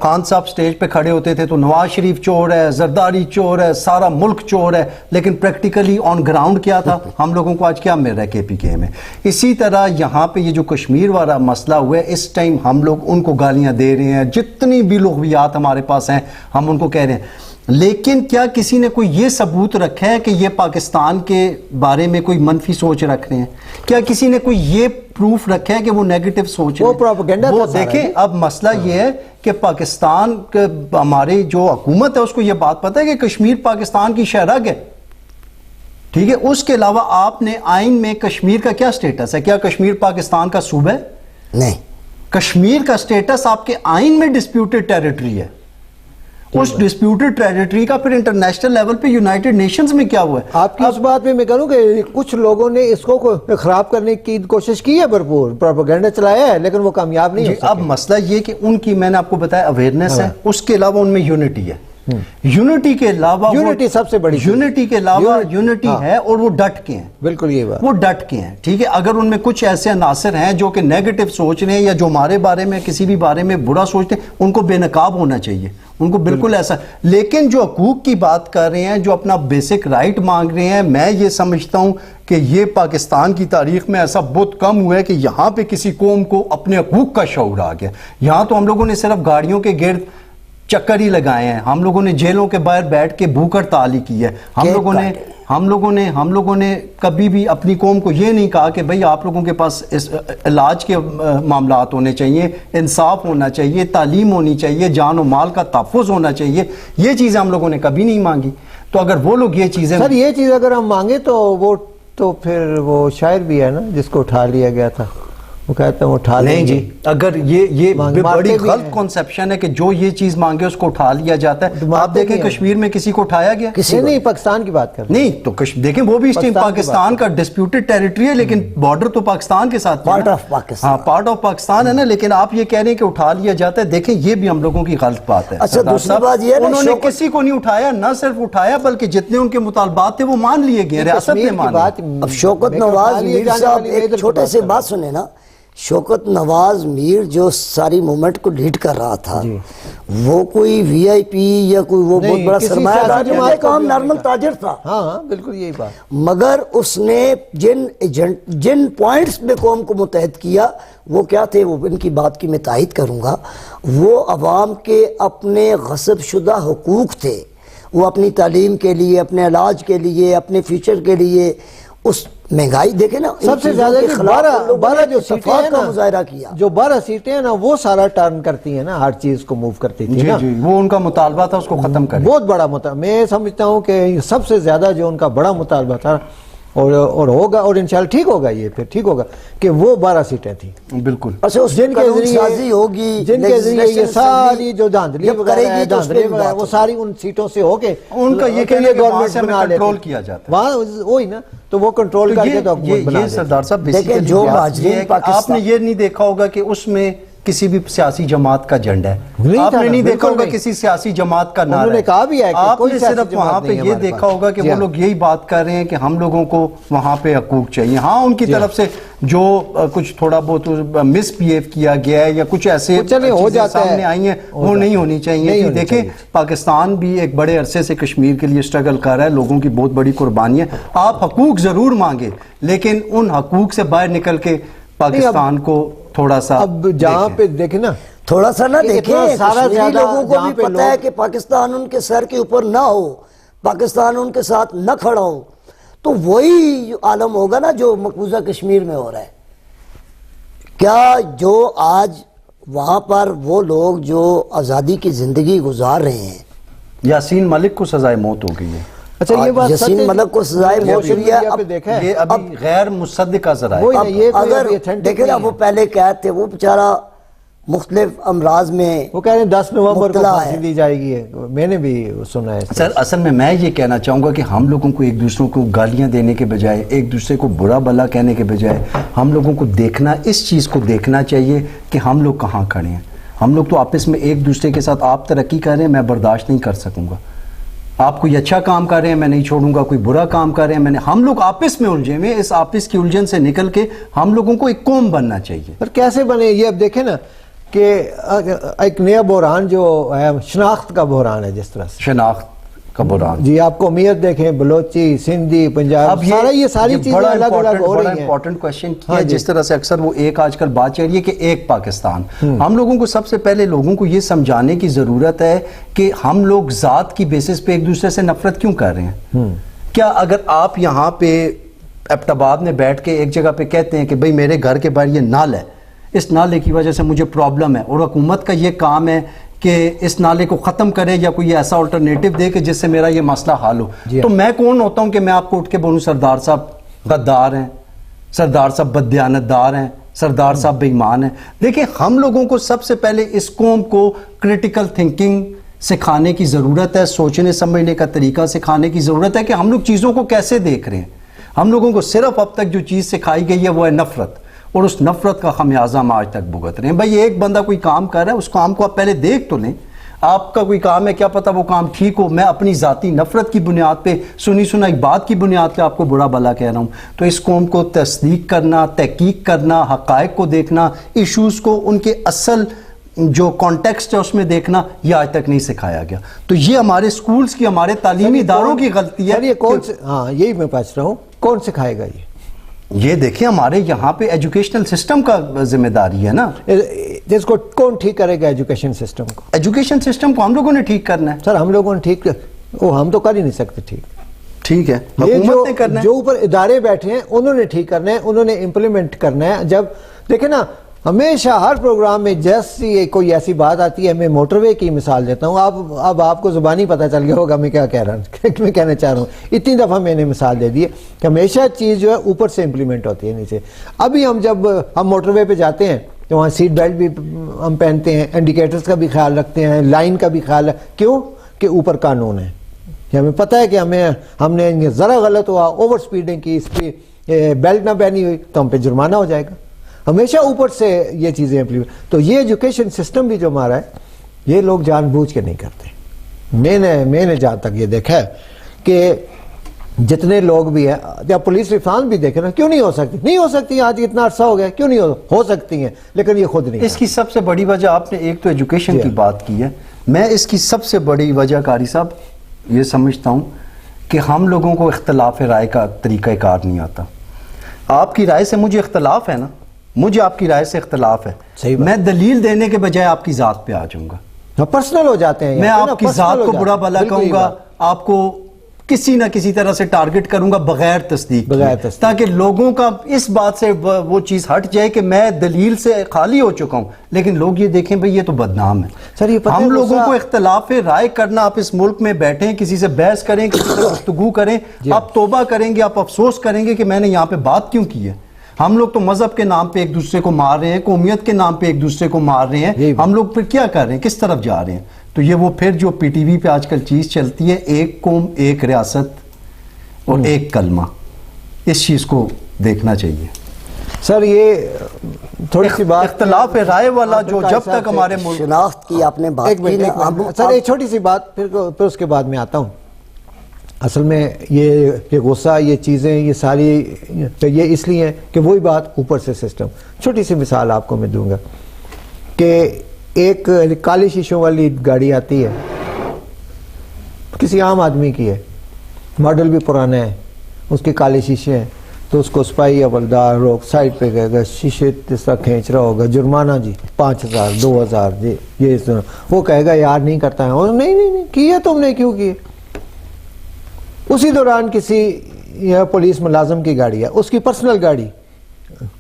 خان صاحب سٹیج پہ کھڑے ہوتے تھے تو نواز شریف چور ہے, زرداری چور ہے, سارا ملک چور ہے, لیکن پریکٹیکلی آن گراؤنڈ کیا تھا, ہم لوگوں کو آج کیا مل رہا ہے KPK میں. اسی طرح یہاں پہ یہ جو کشمیر والا مسئلہ ہوا ہے اس ٹائم ہم لوگ ان کو گالیاں دے رہے ہیں, جتنی بھی لغویات ہمارے پاس ہیں ہم ان کو کہہ رہے ہیں, لیکن کیا کسی نے کوئی یہ ثبوت رکھا ہے کہ یہ پاکستان کے بارے میں کوئی منفی سوچ رکھ رہے ہیں؟ کیا کسی نے کوئی یہ پروف رکھا ہے کہ وہ نیگیٹو سوچ رہے ہیں؟ وہ پروپیگنڈا وہ دیکھیں اب مسئلہ یہ ہے کہ پاکستان ہماری جو حکومت ہے اس کو یہ بات پتہ ہے کہ کشمیر پاکستان کی شہرگ ہے, ٹھیک ہے, اس کے علاوہ آپ نے آئین میں کشمیر کا کیا سٹیٹس ہے؟ کیا کشمیر پاکستان کا صوبہ ہے؟ نہیں, کشمیر کا سٹیٹس آپ کے آئین میں ڈسپیوٹڈ ٹیریٹری ہے. اس ڈسپیوٹڈ ٹیریٹری کا پھر انٹرنیشنل لیول پہ یونائٹڈ نیشنز میں کیا ہوا ہے؟ آپ کی اس بات میں کہوں کہ کچھ لوگوں نے اس کو خراب کرنے کی کوشش کی ہے, بھرپور پروپیگنڈا چلایا ہے, لیکن وہ کامیاب نہیں ہو سکے. اب مسئلہ یہ کہ ان کی میں نے آپ کو بتایا اویئرنیس ہے, اس کے علاوہ ان میں یونٹی ہے, یونٹی کے علاوہ یونٹی سب سے بڑی, یونٹی کے علاوہ یونٹی ہے اور وہ ڈٹ کے ہیں, بالکل یہ بات, وہ ڈٹ کے ہیں, ٹھیک ہے. اگر ان میں کچھ ایسے عناصر ہیں جو کہ نیگیٹو سوچ رہے ہیں یا جو ہمارے بارے میں کسی بھی بارے میں برا سوچتے ہیں, ان کو بے نقاب ہونا چاہیے, ان کو بالکل ایسا. لیکن جو حقوق کی بات کر رہے ہیں, جو اپنا بیسک رائٹ مانگ رہے ہیں, میں یہ سمجھتا ہوں کہ یہ پاکستان کی تاریخ میں ایسا بہت کم ہوا ہے کہ یہاں پہ کسی قوم کو اپنے حقوق کا شعور آ گیا. یہاں تو ہم لوگوں نے صرف گاڑیوں کے گرد چکر ہی لگائے ہیں, ہم لوگوں نے جیلوں کے باہر بیٹھ کے بھوک ہڑتال ہی کی ہے, ہم لوگوں نے کبھی بھی اپنی قوم کو یہ نہیں کہا کہ بھئی آپ لوگوں کے پاس علاج کے معاملات ہونے چاہیے, انصاف ہونا چاہیے, تعلیم ہونی چاہیے, جان و مال کا تحفظ ہونا چاہیے. یہ چیزیں ہم لوگوں نے کبھی نہیں مانگی. تو اگر وہ لوگ یہ چیزیں سر یہ چیز اگر ہم مانگے تو وہ تو پھر وہ شاعر بھی ہے نا جس کو اٹھا لیا گیا تھا, وہ کہتا ہوں اٹھا لیں گے. اگر یہ بڑی غلط کنسپشن ہے کہ جو یہ چیز مانگے اس کو اٹھا لیا جاتا ہے. آپ دیکھیں کشمیر میں کسی کو اٹھایا گیا؟ کسی نہیں, پاکستان کی بات کر نہیں تو دیکھیں وہ بھی اس ٹائم پاکستان کا ڈسپیوٹڈ ٹیریٹری ہے, لیکن بارڈر تو پاکستان کے ساتھ, پارٹ آف پاکستان, ہاں پارٹ آف پاکستان ہے نا, لیکن آپ یہ کہہ رہے ہیں کہ اٹھا لیا جاتا ہے. دیکھیں یہ بھی ہم لوگوں کی غلط بات ہے. اچھا دوسری بات یہ ہے انہوں نے کسی کو نہیں اٹھایا, نہ صرف اٹھایا بلکہ جتنے ان کے مطالبات تھے وہ مان لیے گئے, ریاست نے مان. اب شوکت نواز میر صاحب ایک چھوٹے سے بات سنیں نا, شوکت نواز میر جو ساری مومنٹ کو لیڈ کر رہا تھا وہ کوئی وی آئی پی یا کوئی وہ بہت بڑا سرمایہ دار جو ایک عام نارمل تاجر تھا. ہاں بالکل یہی بات. مگر اس نے جن پوائنٹس میں قوم کو متحد کیا وہ کیا تھے, وہ ان کی بات کی میں تائید کروں گا. وہ عوام کے اپنے غصب شدہ حقوق تھے, وہ اپنی تعلیم کے لیے, اپنے علاج کے لیے, اپنے فیوچر کے لیے. اس مہنگائی دیکھیں نا, سب سے زیادہ 12 جو سیٹیں ہیں نا, مظاہرہ کیا, جو 12 سیٹیں ہیں نا وہ سارا ٹرن کرتی ہیں نا, ہر چیز کو موو کرتی تھی نا. وہ ان کا مطالبہ تھا اس کو ختم کریں. بہت بڑا مطالبہ, میں سمجھتا ہوں کہ سب سے زیادہ جو ان کا بڑا مطالبہ تھا اور ہوگا, اور انشاءاللہ ٹھیک ہوگا, یہ پھر ٹھیک ہوگا کہ وہ 12 سیٹیں تھیں. بالکل. جن کے ذریعے یہ ساری جو دھاندلی وغیرہ وہ ساری ان سیٹوں سے ہو کے ان کا یہ کہنے کہ وہاں سے ہمیں کنٹرول کیا جاتا ہے, وہاں وہی نا, تو وہ کنٹرول کر کے تو حکومت بنا یہ سردار صاحب بیسیکلی جو آپ نے یہ نہیں دیکھا ہوگا کہ اس میں کسی بھی سیاسی جماعت کا جھنڈا ہے, آپ نے نہیں دیکھا ہوگا کسی سیاسی جماعت کا نعرہ ہے. آپ نے صرف وہاں پہ یہ دیکھا ہوگا کہ وہ لوگ یہی بات کر رہے ہیں کہ ہم لوگوں کو وہاں پہ حقوق چاہیے. ہاں ان کی طرف سے جو کچھ تھوڑا بہت مس بیہیو کیا گیا ہے یا کچھ ایسے چیزیں سامنے آئی ہیں وہ نہیں ہونی چاہیے. دیکھیں پاکستان بھی ایک بڑے عرصے سے کشمیر کے لیے اسٹرگل کر رہا ہے, لوگوں کی بہت بڑی قربانی ہے. آپ حقوق ضرور مانگے لیکن ان حقوق سے باہر نکل کے پاکستان کو تھوڑا سا اب جہاں پہ دیکھیں نا, تھوڑا سا نہ دیکھیں, کشمیری لوگوں کو بھی پتہ ہے کہ پاکستان ان کے سر کے اوپر نہ ہو, پاکستان ان کے ساتھ نہ کھڑا ہو, تو وہی عالم ہوگا نا جو مقبوضہ کشمیر میں ہو رہا ہے. کیا جو آج وہاں پر وہ لوگ جو آزادی کی زندگی گزار رہے ہیں, یاسین ملک کو سزائے موت ہو گئی ہے. اچھا یہ بات یاسین ملک کو سزائے موت ہوئی ہے, یہ ابھی غیر مصدقہ ذرائع. اگر دیکھیں نا وہ پہلے قید تھے, وہ بیچارہ مختلف امراض میں وہ کہہ رہے ہیں 10 نومبر کو پھانسی دی جائے گی, میں نے بھی سنا ہے. سر اصل میں یہ کہنا چاہوں گا کہ ہم لوگوں کو ایک دوسروں کو گالیاں دینے کے بجائے, ایک دوسرے کو برا بھلا کہنے کے بجائے, ہم لوگوں کو دیکھنا, اس چیز کو دیکھنا چاہیے کہ ہم لوگ کہاں کھڑے ہیں. ہم لوگ تو آپس میں ایک دوسرے کے ساتھ آپ ترقی کر رہے ہیں, میں برداشت نہیں کر سکوں گا. آپ کوئی اچھا کام کر رہے ہیں میں نہیں چھوڑوں گا, کوئی برا کام کر رہے ہیں ہم لوگ آپس میں الجھے ہوئے, اس آپس کی الجھن سے نکل کے ہم لوگوں کو ایک قوم بننا چاہیے. پر کیسے بنے یہ اب دیکھیں نا کہ ایک نیا بحران جو ہے شناخت کا بحران ہے, جس طرح سے شناخت کا بحران. جی آپ قومیت دیکھیں, بلوچی, سندھی, پنجاب, یہ ساری چیزیں الگ الگ ہو رہی ہیں. امپورٹنٹ کوشچن کیا ہے, جس طرح سے اکثر وہ ایک آج کل بات چل رہی ہے کہ ایک پاکستان. ہم لوگوں کو سب سے پہلے لوگوں کو یہ سمجھانے کی ضرورت ہے کہ ہم لوگ ذات کی بیسس پہ ایک دوسرے سے نفرت کیوں کر رہے ہیں. کیا اگر آپ یہاں پہ ایبٹ آباد میں بیٹھ کے ایک جگہ پہ کہتے ہیں کہ بھئی میرے گھر کے باہر یہ نال ہے, اس نالے کی وجہ سے مجھے پرابلم ہے, اور حکومت کا یہ کام ہے کہ اس نالے کو ختم کرے یا کوئی ایسا الٹرنیٹو دے کہ جس سے میرا یہ مسئلہ حل ہو, تو میں کون ہوتا ہوں کہ میں آپ کو اٹھ کے بولوں سردار صاحب غدار ہیں, سردار صاحب بددیانتدار ہیں, سردار صاحب بے ایمان ہیں. دیکھیں ہم لوگوں کو سب سے پہلے اس قوم کو کریٹیکل تھنکنگ سکھانے کی ضرورت ہے, سوچنے سمجھنے کا طریقہ سکھانے کی ضرورت ہے کہ ہم لوگ چیزوں کو کیسے دیکھ رہے ہیں. ہم لوگوں کو صرف اب تک جو چیز سکھائی گئی ہے وہ ہے نفرت, اور اس نفرت کا خمیازہ ہم آج تک بھگت رہے ہیں. بھائی ایک بندہ کوئی کام کر رہا ہے, اس کام کو آپ پہلے دیکھ تو لیں. آپ کا کوئی کام ہے, کیا پتہ وہ کام ٹھیک ہو, میں اپنی ذاتی نفرت کی بنیاد پہ سنی سنائی بات کی بنیاد پہ آپ کو برا بھلا کہہ رہا ہوں. تو اس قوم کو تصدیق کرنا, تحقیق کرنا, حقائق کو دیکھنا, ایشوز کو ان کے اصل جو کانٹیکسٹ ہے اس میں دیکھنا, یہ آج تک نہیں سکھایا گیا. تو یہ ہمارے سکولز کی, ہمارے تعلیمی اداروں کی غلطی ہے. یہ کون سے, ہاں یہی میں پوچھ رہا ہوں, کون سکھائے گا یہ دیکھیں ہمارے یہاں پہ ایجوکیشنل سسٹم کا ذمہ داری ہے نا. جس کو کون ٹھیک کرے گا ایجوکیشن سسٹم کو؟ ایجوکیشن سسٹم کو ہم لوگوں نے ٹھیک کرنا ہے. سر ہم لوگوں نے ٹھیک, ہم تو کر ہی نہیں سکتے ٹھیک ہے, حکومت نے کرنا ہے. جو اوپر ادارے بیٹھے ہیں انہوں نے ٹھیک کرنا ہے, انہوں نے امپلیمنٹ کرنا ہے. جب دیکھیں نا ہمیشہ ہر پروگرام میں جیسی کوئی ایسی بات آتی ہے, میں موٹر وے کی مثال دیتا ہوں, اب آپ کو زبانی پتہ چل گیا ہوگا میں کیا کہہ رہا ہوں, میں کہنا چاہ رہا ہوں. اتنی دفعہ میں نے مثال دے دی ہے کہ ہمیشہ چیز جو ہے اوپر سے امپلیمنٹ ہوتی ہے نیچے. ابھی جب ہم موٹر وے پہ جاتے ہیں تو وہاں سیٹ بیلٹ بھی ہم پہنتے ہیں, انڈیکیٹرز کا بھی خیال رکھتے ہیں, لائن کا بھی خیال ہے. کیوں کہ اوپر قانون ہے, ہمیں پتہ ہے کہ ہم نے ذرا غلط ہوا, اوور سپیڈنگ کی, اس پہ بیلٹ نہ پہنی ہوئی تو ہم پہ جرمانہ ہو جائے گا. ہمیشہ اوپر سے یہ چیزیں امپلیمنٹ. تو یہ ایجوکیشن سسٹم بھی جو ہمارا ہے یہ لوگ جان بوجھ کے نہیں کرتے. میں نے جہاں تک یہ دیکھا ہے کہ جتنے لوگ بھی ہیں, جب پولیس ریفارم بھی دیکھیں نا, کیوں نہیں ہو سکتی آج اتنا عرصہ ہو گیا, کیوں نہیں ہو سکتی ہیں, لیکن یہ خود نہیں. اس کی سب سے بڑی وجہ آپ نے ایک تو ایجوکیشن کی بات کی ہے, میں اس کی سب سے بڑی وجہ قاری صاحب یہ سمجھتا ہوں کہ ہم لوگوں کو اختلاف رائے کا طریقہ کار نہیں آتا. آپ کی رائے سے مجھے اختلاف ہے نا, مجھے آپ کی رائے سے اختلاف ہے, میں دلیل دینے کے بجائے آپ کی ذات پہ آ جاؤں گا, پرسنل ہو جاتے ہیں, میں آپ کی ذات کو برا بھلا کہوں گا, آپ کو کسی نہ کسی طرح سے ٹارگٹ کروں گا بغیر تصدیق, تاکہ لوگوں کا اس بات سے وہ چیز ہٹ جائے کہ میں دلیل سے خالی ہو چکا ہوں, لیکن لوگ یہ دیکھیں بھئی یہ تو بدنام ہے. ہم لوگوں کو اختلاف رائے کرنا, آپ اس ملک میں بیٹھیں, کسی سے بحث کریں, کسی سے گفتگو کریں, آپ توبہ کریں گے, آپ افسوس کریں گے کہ میں نے یہاں پہ بات کیوں کی ہے. ہم لوگ تو مذہب کے نام پہ ایک دوسرے کو مار رہے ہیں, قومیت کے نام پہ ایک دوسرے کو مار رہے ہیں, ہم لوگ پھر کیا کر رہے ہیں, کس طرف جا رہے ہیں. تو یہ وہ پھر جو پی ٹی وی پہ آج کل چیز چلتی ہے, ایک قوم ایک ریاست اور ایک کلمہ, اس چیز کو دیکھنا چاہیے. سر یہ تھوڑی سی بات اختلاف رائے والا جو جب تک ہمارے شناخت کی آپ نے بات کی, سر ایک چھوٹی سی بات, پھر اس کے بعد میں آتا ہوں. اصل میں یہ غصہ, یہ چیزیں, یہ ساری یہ اس لیے ہیں کہ وہی بات اوپر سے سسٹم. چھوٹی سی مثال آپ کو میں دوں گا کہ ایک کالی شیشوں والی گاڑی آتی ہے, کسی عام آدمی کی ہے, ماڈل بھی پرانا ہے, اس کے کالے شیشے ہیں, تو اس کو سپاہی حوالدار روک سائڈ پہ کہے گا, شیشے اس طرح کھینچ رہا ہوگا, جرمانہ جی 5000 2000 جی, یہ اس طرح. وہ کہے گا یار نہیں کرتا ہے, اور نہیں کیا تم نے, کیوں کیے. اسی دوران کسی پولیس ملازم کی گاڑی ہے, اس کی پرسنل گاڑی,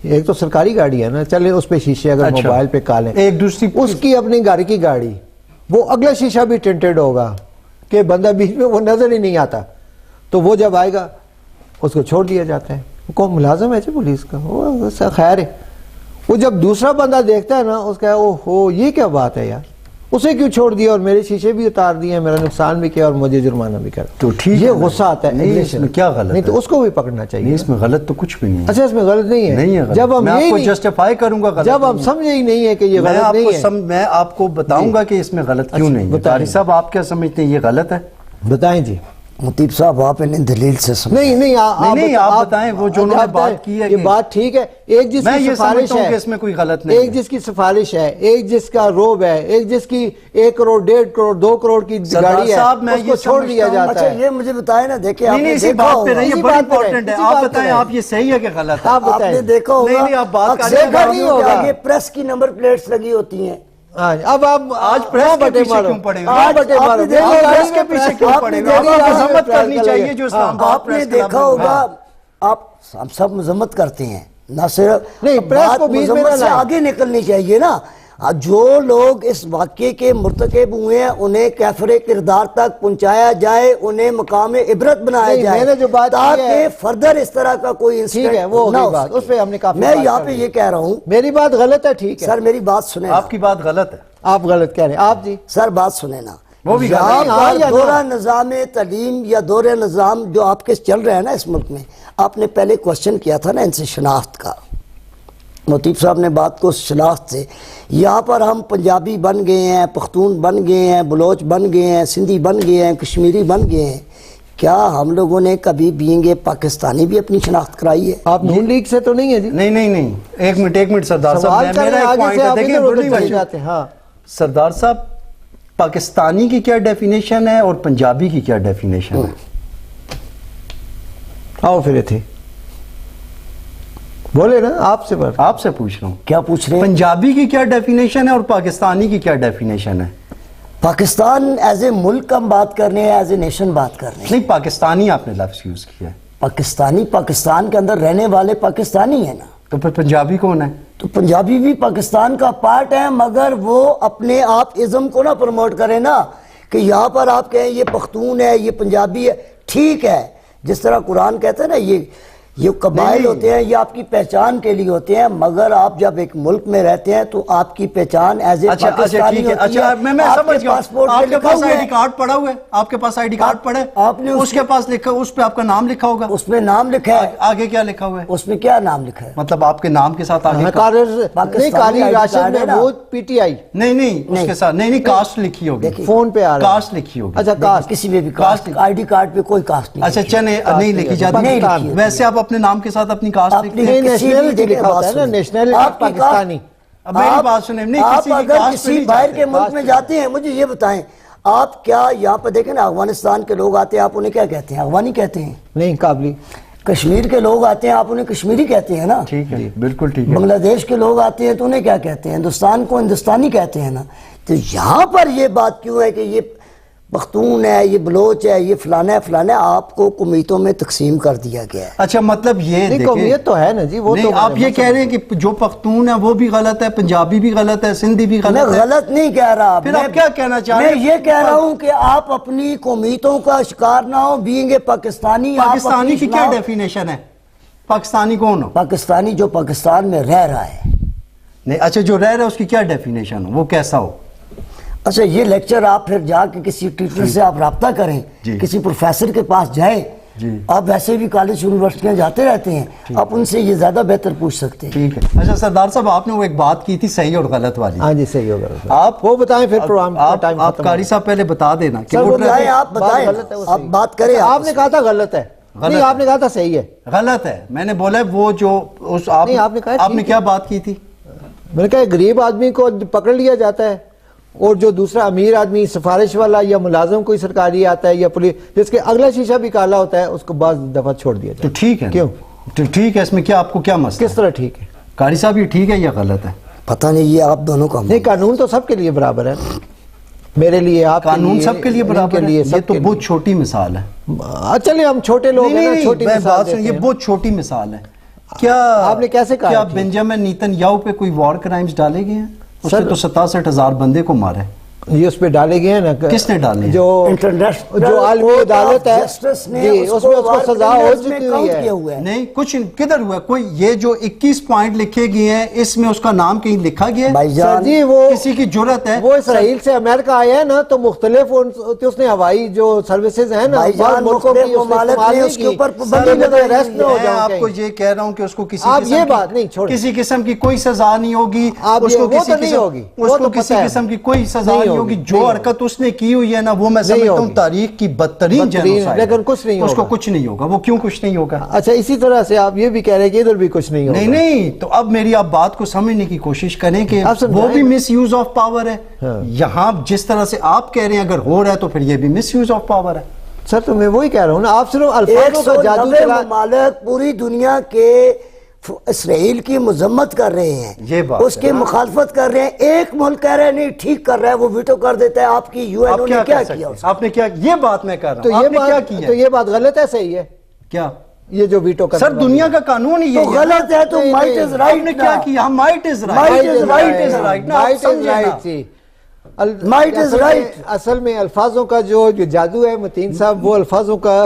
ایک تو سرکاری گاڑی ہے نا, چلے اس پہ شیشے اگر موبائل پہ کالے, ایک دوسری اس کی اپنی گاڑی کی گاڑی, وہ اگلا شیشہ بھی ٹنٹڈ ہوگا کہ بندہ بیچ میں وہ نظر ہی نہیں آتا. تو وہ جب آئے گا اس کو چھوڑ دیا جاتا ہے, وہ کون ملازم ہے جی پولیس کا, وہ خیر ہے. وہ جب دوسرا بندہ دیکھتا ہے نا, اس کا اوہ یہ کیا بات ہے یار, اسے کیوں چھوڑ دیا اور میرے شیشے بھی اتار دیے, میرا نقصان بھی کیا اور مجھے جرمانہ بھی کر. تو ٹھیک, یہ غصہ آتا ہے. نہیں اس میں کیا غلط ہے, نہیں تو اس کو بھی پکڑنا چاہیے. اس میں غلط تو کچھ بھی نہیں ہے. اچھا اس میں غلط نہیں ہے, جب ہم میں آپ کو جسٹیفائی کروں گا, جب ہم سمجھے ہی نہیں ہے کہ یہ غلط نہیں ہے, میں آپ کو بتاؤں گا کہ اس میں غلط کیوں نہیں ہے. قاری صاحب آپ کیا سمجھتے ہیں یہ غلط ہے؟ بتائیں جی مطیب صاحب آپ انہیں دلیل سے سمجھیں. نہیں آپ بتائیں وہ جو انہوں نے بات کی ہے یہ بات ٹھیک ہے. ایک جس کی سفارش ہے اس میں کوئی غلط نہیں, ایک جس کی سفارش ہے, ایک جس کا روب ہے, ایک جس کی 1 کروڑ 1.5 کروڑ 2 کروڑ کی گاڑی ہے, اس کو چھوڑ دیا جاتا ہے. اچھا یہ مجھے بتائیں نا, دیکھیں آپ نے اسی بات پہ رہیے, بڑی امپورٹنٹ ہے, آپ بتائیں آپ یہ صحیح ہے کہ غلط ہے. آپ نے دیکھا ہوگا نہیں آپ بات گاڑیوں کے آگے پریس کی نمبر پلیٹس لگی ہوتی ہیں. اب آپ آج پریس کے پیچھے کیوں پڑے ہوئے, پریس کے پیچھے کیوں پڑے ہوئے, آپ کو مذمت کرنی چاہیے جو اسلام آباد آپ نے دیکھا ہوگا, آپ ہم سب مذمت کرتے ہیں, نہ صرف بات مذمت سے آگے نکلنی چاہیے نا. جو لوگ اس واقعے کے مرتکب ہوئے ہیں انہیں کیفر کردار تک پہنچایا جائے, انہیں مقام عبرت بنایا جائے تاکہ فردر اس طرح کا کوئی انسیڈنٹ نہ ہو. اس پہ ہم نے کافی میں یہاں پہ یہ کہہ رہا ہوں, میری بات غلط ہے, ٹھیک ہے سر میری بات سنیں, آپ کی بات غلط ہے, آپ غلط کہہ رہے ہیں. آپ جی سر بات سنیں نا, وہ بھی دورہ نظام تعلیم یا دورہ نظام جو آپ کے چل رہے ہیں نا اس ملک میں, آپ نے پہلے کوشچن کیا تھا نا ان سے شناخت کا, مطیب صاحب نے بات کو شناخت سے. یہاں پر ہم پنجابی بن گئے ہیں, پختون بن گئے ہیں, بلوچ بن گئے ہیں, سندھی بن گئے ہیں, کشمیری بن گئے ہیں, کیا ہم لوگوں نے کبھی بینگ پاکستانی بھی اپنی شناخت کرائی ہے؟ آپ نون لیگ سے تو نہیں ہے جی؟ نہیں ایک منٹ سردار صاحب, سردار صاحب پاکستانی کی کیا ڈیفینیشن ہے اور پنجابی کی کیا ڈیفینیشن ہے؟ آؤ پھر تھے بولے نا, آپ سے پوچھ رہا ہوں, کیا پوچھ رہے ہیں؟ پنجابی کی کیا ڈیفینیشن ہے اور پاکستانی کی کیا ڈیفینیشن ہے؟ پاکستان ایز اے ملک ہم بات کر رہے ہیں, ایز اے نیشن بات کر رہے ہیں. نہیں پاکستانی آپ نے لفظ یوز کیا ہے. پاکستانی پاکستان کے اندر رہنے والے پاکستانی ہیں نا, تو پھر پنجابی کون ہے؟ تو پنجابی بھی پاکستان کا پارٹ ہے, مگر وہ اپنے آپ ازم کو نہ پروموٹ کریں نا کہ یہاں پر آپ کہیں یہ پختون ہے, یہ پنجابی ہے. ٹھیک ہے, جس طرح قرآن کہتا ہے نا یہ قبائل ہوتے ہیں, یہ آپ کی پہچان کے لیے ہوتے ہیں, مگر آپ جب ایک ملک میں رہتے ہیں تو آپ کی پہچان ایز اے پاکستانی ہوتی ہے. میں سمجھ گیا, آپ کے پاس آئی ڈی کارڈ پڑا ہوا ہے, آپ کے پاس آئی ڈی کارڈ پڑا ہے, آپ نے اس کے پاس لکھا, اس پہ آپ کا نام لکھا ہوگا, اس میں نام لکھا ہے, آگے کیا لکھا ہوا ہے, اس میں کیا نام لکھا ہے, مطلب آپ کے نام کے ساتھ آگے کالی راشد میں وہ پی ٹی آئی نہیں اس کے ساتھ نہیں کاسٹ لکھی ہوگی, فون پہ آ رہا ہے کاسٹ لکھی ہوگی. اچھا کاسٹ, کسی میں بھی کاسٹ, آئی ڈی کارڈ پہ کوئی کاسٹ نہیں. اچھا نہیں لکھی جاتی, ویسے آپ اپنے نام کے ساتھ اپنی کاسٹ پاکستانی. میری بات سنیں, آپ اگر کسی باہر کے ملک میں جاتے ہیں, مجھے یہ بتائیں آپ کیا یہاں پہ دیکھیں نا افغانستان کے لوگ آتے ہیں, آپ انہیں کیا کہتے ہیں؟ افغانی کہتے ہیں؟ نہیں قابلی. کشمیر کے لوگ آتے ہیں, آپ انہیں کشمیری کہتے ہیں نا. ٹھیک ہے, بالکل ٹھیک ہے. بنگلہ دیش کے لوگ آتے ہیں تو انہیں کیا کہتے ہیں؟ ہندوستان کو ہندوستانی کہتے ہیں نا. تو یہاں پر یہ بات کیوں ہے کہ یہ پختون ہے, یہ بلوچ ہے, یہ فلانا ہے فلانا ہے, آپ کو قومیتوں میں تقسیم کر دیا گیا ہے. اچھا مطلب یہ قومیت تو ہے نا جی, وہ تو آپ یہ کہہ رہے ہیں کہ جو پختون ہے وہ بھی غلط ہے, پنجابی بھی غلط ہے, سندھی بھی غلط ہے. میں غلط نہیں کہہ رہا, پھر آپ کیا کہنا چاہ رہے ہیں؟ میں یہ کہہ رہا ہوں کہ آپ اپنی قومیتوں کا شکار نہ ہو, بینگ پاکستانی. پاکستانی کی کیا ڈیفینیشن ہے؟ پاکستانی کون ہو؟ پاکستانی جو پاکستان میں رہ رہا ہے. نہیں اچھا, جو رہ رہا ہے اس کی کیا ڈیفینیشن ہو, وہ کیسا ہو؟ اچھا یہ لیکچر آپ پھر جا کے کسی ٹیچر سے آپ رابطہ کریں, کسی پروفیسر کے پاس جائیں, آپ ویسے بھی کالج یونیورسٹیاں جاتے رہتے ہیں, آپ ان سے یہ زیادہ بہتر پوچھ سکتے ہیں. ٹھیک ہے. اچھا سردار صاحب, آپ نے وہ ایک بات کی تھی صحیح اور غلط والی. ہاں جی صحیح ہوگا, آپ وہ بتائیں پھر پروگرام کا ٹائم ختم. آپ قاری صاحب پہلے بتا دینا کہ آپ بتائیں, آپ بات کریں. آپ نے کہا تھا غلط ہے, نہیں آپ نے کہا تھا صحیح ہے. غلط ہے, میں نے بولا وہ جو آپ نے کیا بات کی تھی؟ میں نے کہا غریب آدمی کو پکڑ لیا جاتا ہے اور جو دوسرا امیر آدمی سفارش والا یا ملازم کوئی سرکاری آتا ہے یا پولیس جس کے اگلا شیشہ بھی کالا ہوتا ہے, اس کو بعض دفعہ چھوڑ دیا جاتا ہے. تو ٹھیک ہے, کیوں تو ٹھیک ہے, اس میں کیا آپ کو کیا مسئلہ؟ کس طرح ٹھیک ہے قاری صاحب, یہ ٹھیک ہے یا غلط ہے؟ پتہ نہیں, یہ آپ دونوں کا نہیں, قانون تو سب کے لیے برابر ہے, میرے لیے, آپ قانون سب کے لیے برابر ہے. یہ تو بہت چھوٹی مثال ہے. چلے ہم چھوٹے لوگ ہیں, چھوٹی مثال, یہ بہت چھوٹی مثال ہے. کیا آپ نے کیسے کہا, کیا بنجامن نیتن یاہو پہ کوئی وار کرائمز ڈالے گئے ہیں؟ اس نے تو 67,000 بندے کو مارے. یہ اس پہ ڈالے گئے ہیں نا, کس نے ڈالے؟ جو عالمی عدالت ہے اس میں اس کو سزا ہو چکی ہوئی ہے. نہیں کچھ کدھر ہوا کوئی, یہ جو 21 پوائنٹ لکھے گئے ہیں اس میں اس کا نام کہیں لکھا گیا ہے؟ سر جی وہ کسی کی جرت ہے, وہ اسرائیل سے امریکہ آیا ہے نا, تو مختلف اس نے ہوائی جو سروسز ہیں نا بعض ملکوں کی اس کے اوپر آپ کو یہ کہہ رہا ہوں کہ اس کو کسی قسم کی کوئی سزا نہیں ہوگی, اس کو کسی قسم کی کوئی سزا ہوگی. جو حرکت اس نے کی ہوئی ہے نا وہ میں سمجھتا ہوں تاریخ کی بدترین جینوسائیڈ ہے. لیکن کچھ نہیں ہوگا, اس کو کچھ نہیں ہوگا. وہ کیوں کچھ نہیں ہوگا؟ اچھا اسی طرح سے آپ یہ بھی کہہ رہے ہیں کہ ادھر بھی کچھ نہیں ہوگا. نہیں, تو اب میری آپ بات کو سمجھنے کی کوشش کریں کہ وہ بھی مس یوز آف پاور ہے. یہاں جس طرح سے آپ کہہ رہے ہیں اگر ہو رہا ہے تو پھر یہ بھی مس یوز آف پاور ہے. سر تو میں وہی کہہ رہا ہوں نا, آپ صرف الفاظوں کا جادو 190 ممالک پوری دنیا کے اسرائیل کی مذمت کر رہے ہیں, یہ بات اس کی مخالفت کر رہے ہیں. ایک ملک کہہ رہے ہیں نہیں ٹھیک کر رہا ہے, وہ ویٹو کر دیتا ہے. آپ کی یو این او نے کیا کیا؟ آپ نے کیا, یہ بات میں کہہ رہا ہوں, آپ نے کیا کیا؟ تو یہ بات غلط ہے صحیح ہے کیا یہ جو ویٹو کرنا؟ سر دنیا کا قانون ہی تو غلط ہے تو مائٹ از رائٹ. آپ نے کیا کیا؟ Might is right. اصل میں الفاظوں کا جو جادو ہے متین صاحب, وہ الفاظوں کا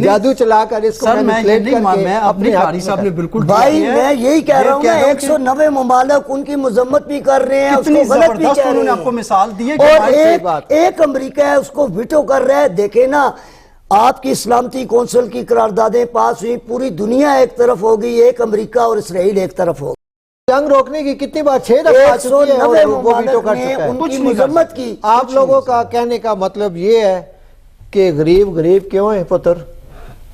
جادو چلا کر اس کو میں اپنے قاری صاحب نے بالکل بھائی میں یہی کہہ رہا ہوں نا, 190 ممالک ان کی مذمت بھی کر رہے ہیں, اس کو غلط بھی کہہ رہے ہیں. آپ کو مثال دی ہے اور ایک امریکہ ہے اس کو ویٹو کر رہا ہے. دیکھیں نا آپ کی سلامتی کونسل کی قراردادیں پاس ہوئی, پوری دنیا ایک طرف ہو گئی, ایک امریکہ اور اسرائیل ایک طرف ہو گئی. جنگ روکنے کی کتنی بار 6 دفعہ چکی ہے, وہ ویٹو کر چکا ہے. ان کی مذمت کی. آپ لوگوں کا کہنے کا مطلب یہ ہے کہ غریب کیوں ہیں پتر,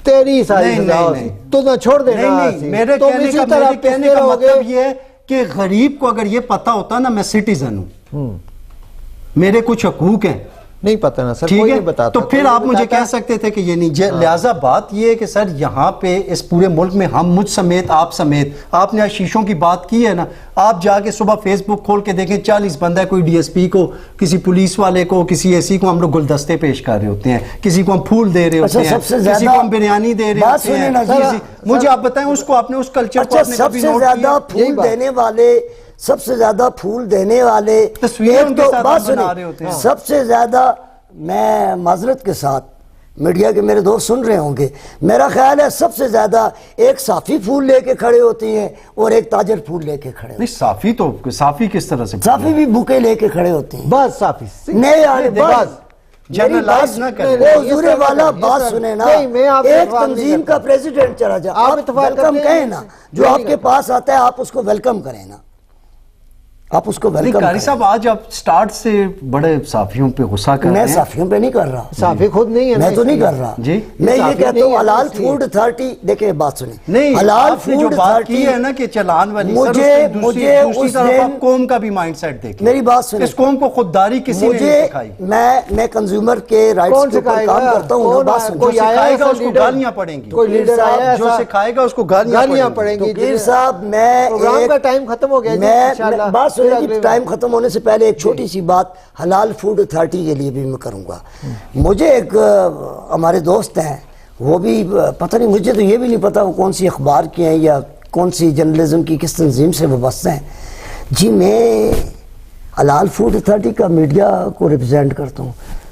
تیری ساری تو نہ چھوڑ دینا. میرے کہنے کا مطلب یہ ہے کہ غریب کو اگر یہ پتا ہوتا نا میں سٹیزن ہوں, میرے کچھ حقوق ہیں, نہیں پتہ نا سر, ٹھیک ہے, تو پھر آپ مجھے کہہ سکتے تھے کہ یہ نہیں. لہٰذا بات یہ ہے کہ سر یہاں پہ اس پورے ملک میں ہم مجھ سمیت آپ سمیت, آپ نے شیشوں کی بات کی ہے نا, آپ جا کے صبح فیس بک کھول کے دیکھیں 40 بندہ ہے, کوئی ڈی ایس پی کو, کسی پولیس والے کو, کسی ایسی کو ہم لوگ گلدستے پیش کر رہے ہوتے ہیں, کسی کو ہم پھول دے رہے ہوتے ہیں, کسی کو ہم بریانی دے رہے ہوتے ہیں. مجھے آپ بتائیں اس کو آپ نے اس کلچر کو آپ نے کبھی نوٹ کیا؟ سب سے زیادہ پھول دینے والے, سب سے زیادہ پھول دینے والے تصویریں ان کے ساتھ بنا رہے ہوتے ہیں. سب سے زیادہ, میں معذرت کے ساتھ میڈیا کے میرے دوست سن رہے ہوں گے, میرا خیال ہے سب سے زیادہ ایک صافی پھول لے کے کھڑے ہوتی ہیں اور ایک تاجر پھول لے کے کھڑے ہوتے ہیں. صافی تو صافی کس طرح سے؟ صافی بھی بوکے لے کے کھڑے ہوتے ہیں. بس صافی نہیں یار, بس جنرلائز نہ کریں. وہ حضور والا بات سنیں نا, ایک تنظیم کا پریزیڈنٹ چلا جائے, آپ ویلکم کہیں نا, جو آپ کے پاس آتا ہے آپ اس کو ویلکم کریں نا, آپ اس کو ویلکم کریں. قاری صاحب آج آپ سٹارٹ سے بڑے صافیوں پہ غصہ کر رہے ہیں. میں صافیوں پہ نہیں کر رہا, صافی خود نہیں ہے, میں تو نہیں کر رہا. میں یہ کہتا ہوں حلال فوڈ اتھارٹی, دیکھیں بات سنیں, نہیں حلال آپ نے جو بات کی ہے نا کہ چلان والی, مجھے دوسری طرف آپ قوم کا بھی مائنڈ سیٹ دیکھیں. میری بات سنیں, اس قوم کو خودداری کسی نے نہیں سکھائی. میں کنزیومر کے رائٹس کے اوپر کام کرتا ہوں. بات سنیں, جو سکھائے گا اس کو گالیاں پڑیں گی. کوئی لیڈر آیا جو سکھائے گا اس کو گالیاں پڑیں گی. پیر صاحب میں پروگرام کا ٹائم ختم ہو گیا, بات سنیں, ٹائم ختم ہونے سے پہلے ایک چھوٹی سی بات حلال فوڈ اتھارٹی کے لیے بھی میں کروں گا. مجھے ایک ہمارے دوست ہیں, وہ بھی پتہ نہیں, مجھے تو یہ بھی نہیں پتا وہ کون سی اخبار کے ہیں یا کون سی جرنلزم کی کس تنظیم سے وابستہ ہیں. جی میں حلال فوڈ اتھارٹی کا میڈیا کو ریپرزینٹ کرتا ہوں.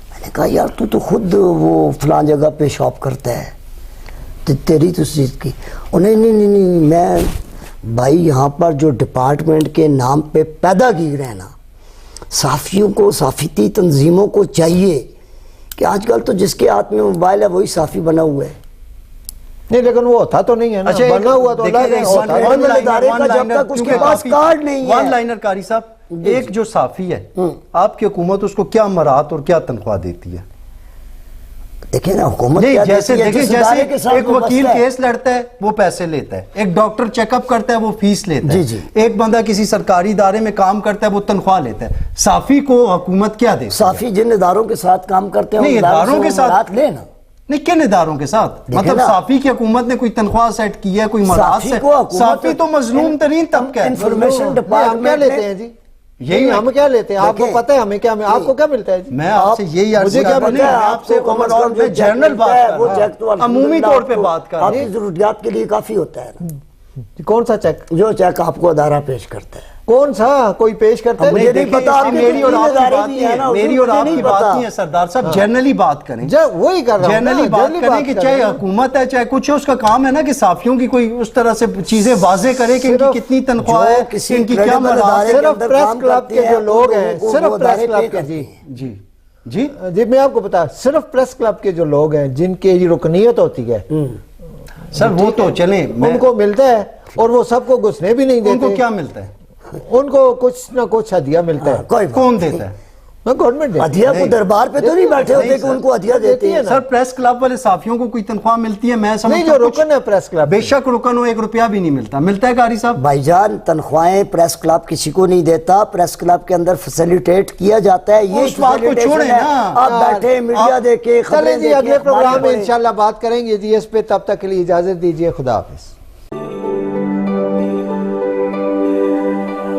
میں نے کہا یار تو خود وہ فلاں جگہ پہ شاپ کرتا ہے, تیری تو چیز کی. نہیں, میں بھائی یہاں پر جو ڈپارٹمنٹ کے نام پہ پیدا کی رہے نا, صحافیوں کو, صحافتی تنظیموں کو چاہیے کہ آج کل تو جس کے ہاتھ میں موبائل ہے وہی صحافی بنا ہوا ہے. نہیں لیکن وہ ہوتا تو نہیں ہے نا, بنا ہوا تو ادارے کا جب تک اس کے پاس کارڈ نہیں ہے. ون لائنر قاری صاحب, ایک جو صحافی ہے آپ کی حکومت اس کو کیا مرات اور کیا تنخواہ دیتی ہے؟ دیکھیں نا حکومت جیسے ایک وکیل کیس لڑتا ہے وہ پیسے لیتا ہے, ایک ڈاکٹر چیک اپ کرتا ہے وہ فیس لیتا ہے, ایک بندہ کسی سرکاری ادارے میں کام کرتا ہے وہ تنخواہ لیتا ہے. صحافی کو حکومت کیا دیتی ہے؟ صحافی جن اداروں کے ساتھ کام کرتے ہیں اداروں کے ساتھ لینا, نہیں کن اداروں کے ساتھ, مطلب صحافی کی حکومت نے کوئی تنخواہ سیٹ کی ہے, کوئی مراد سے؟ صحافی تو مظلوم ترین طبقہ ہے. انفارمیشن ڈپارٹمنٹ لیتے ہیں جی, یہی ہم کیا لیتے ہیں, آپ کو پتہ ہے ہمیں کیا, آپ کو کیا ملتا ہے جی؟ میں آپ سے یہی عرض کر رہا ہوں, آپ سے جنرل بات کر رہا ہوں, عمومی طور پہ بات کر رہا ہوں. آپ کی ضروریات کے لیے کافی ہوتا ہے نا. کون سا چیک؟ جو چیک آپ کو ادارہ پیش کرتا ہے. کون سا کوئی پیش کرتا ہے؟ مجھے نہیں پتا, میری اور آپ کی بات نہیں ہے, میری اور آپ کی بات نہیں ہے سردار صاحب, جنرلی بات کریں, وہی کر رہا ہوں, جنرلی بات کریں کہ چاہے حکومت ہے چاہے کچھ ہے, اس کا کام ہے نا کہ صحافیوں کی کوئی اس طرح سے چیزیں واضح کرے کہ ان کی کتنی تنخواہ ہے, ان کی کیا مراد ہے. صرف پریس کلب کے جو لوگ ہیں, صرف پریس کلب کے, جی میں آپ کو بتا, صرف پریس کلب کے جو لوگ ہیں جن کی یہ رکنیت ہوتی ہے سر, وہ تو چلیں ان کو ملتا ہے, اور وہ سب کو گھسنے بھی نہیں دیتے. ان کو کیا ملتا ہے؟ ان کو کچھ نہ کچھ ہدیہ ملتا ہے. کون دیتا ہے؟ گورنمنٹ ہدیہ کو دربار پہ تو نہیں بیٹھے ہوتے کہ ان کو ہدیہ دیتے ہیں. سر پریس کلب والے صحافیوں کو کوئی تنخواہ ملتی ہے؟ میں نہیں، جو رکن ہے پریس کلب، بے شک رکن ہو 1 روپیہ بھی نہیں ملتا. ملتا ہے قاری صاحب؟ بھائی جان تنخواہیں پریس کلب کسی کو نہیں دیتا، پریس کلب کے اندر فیسیلیٹیٹ کیا جاتا ہے. یہ اس بات کو چھوڑیں نا، آپ بیٹھے میڈیا دیکھیں، چلیں جی اگلے پروگرام میں انشاءاللہ بات کریں گے جی اس پہ. تب تک کے لیے اجازت دیجیے، خدا حافظ.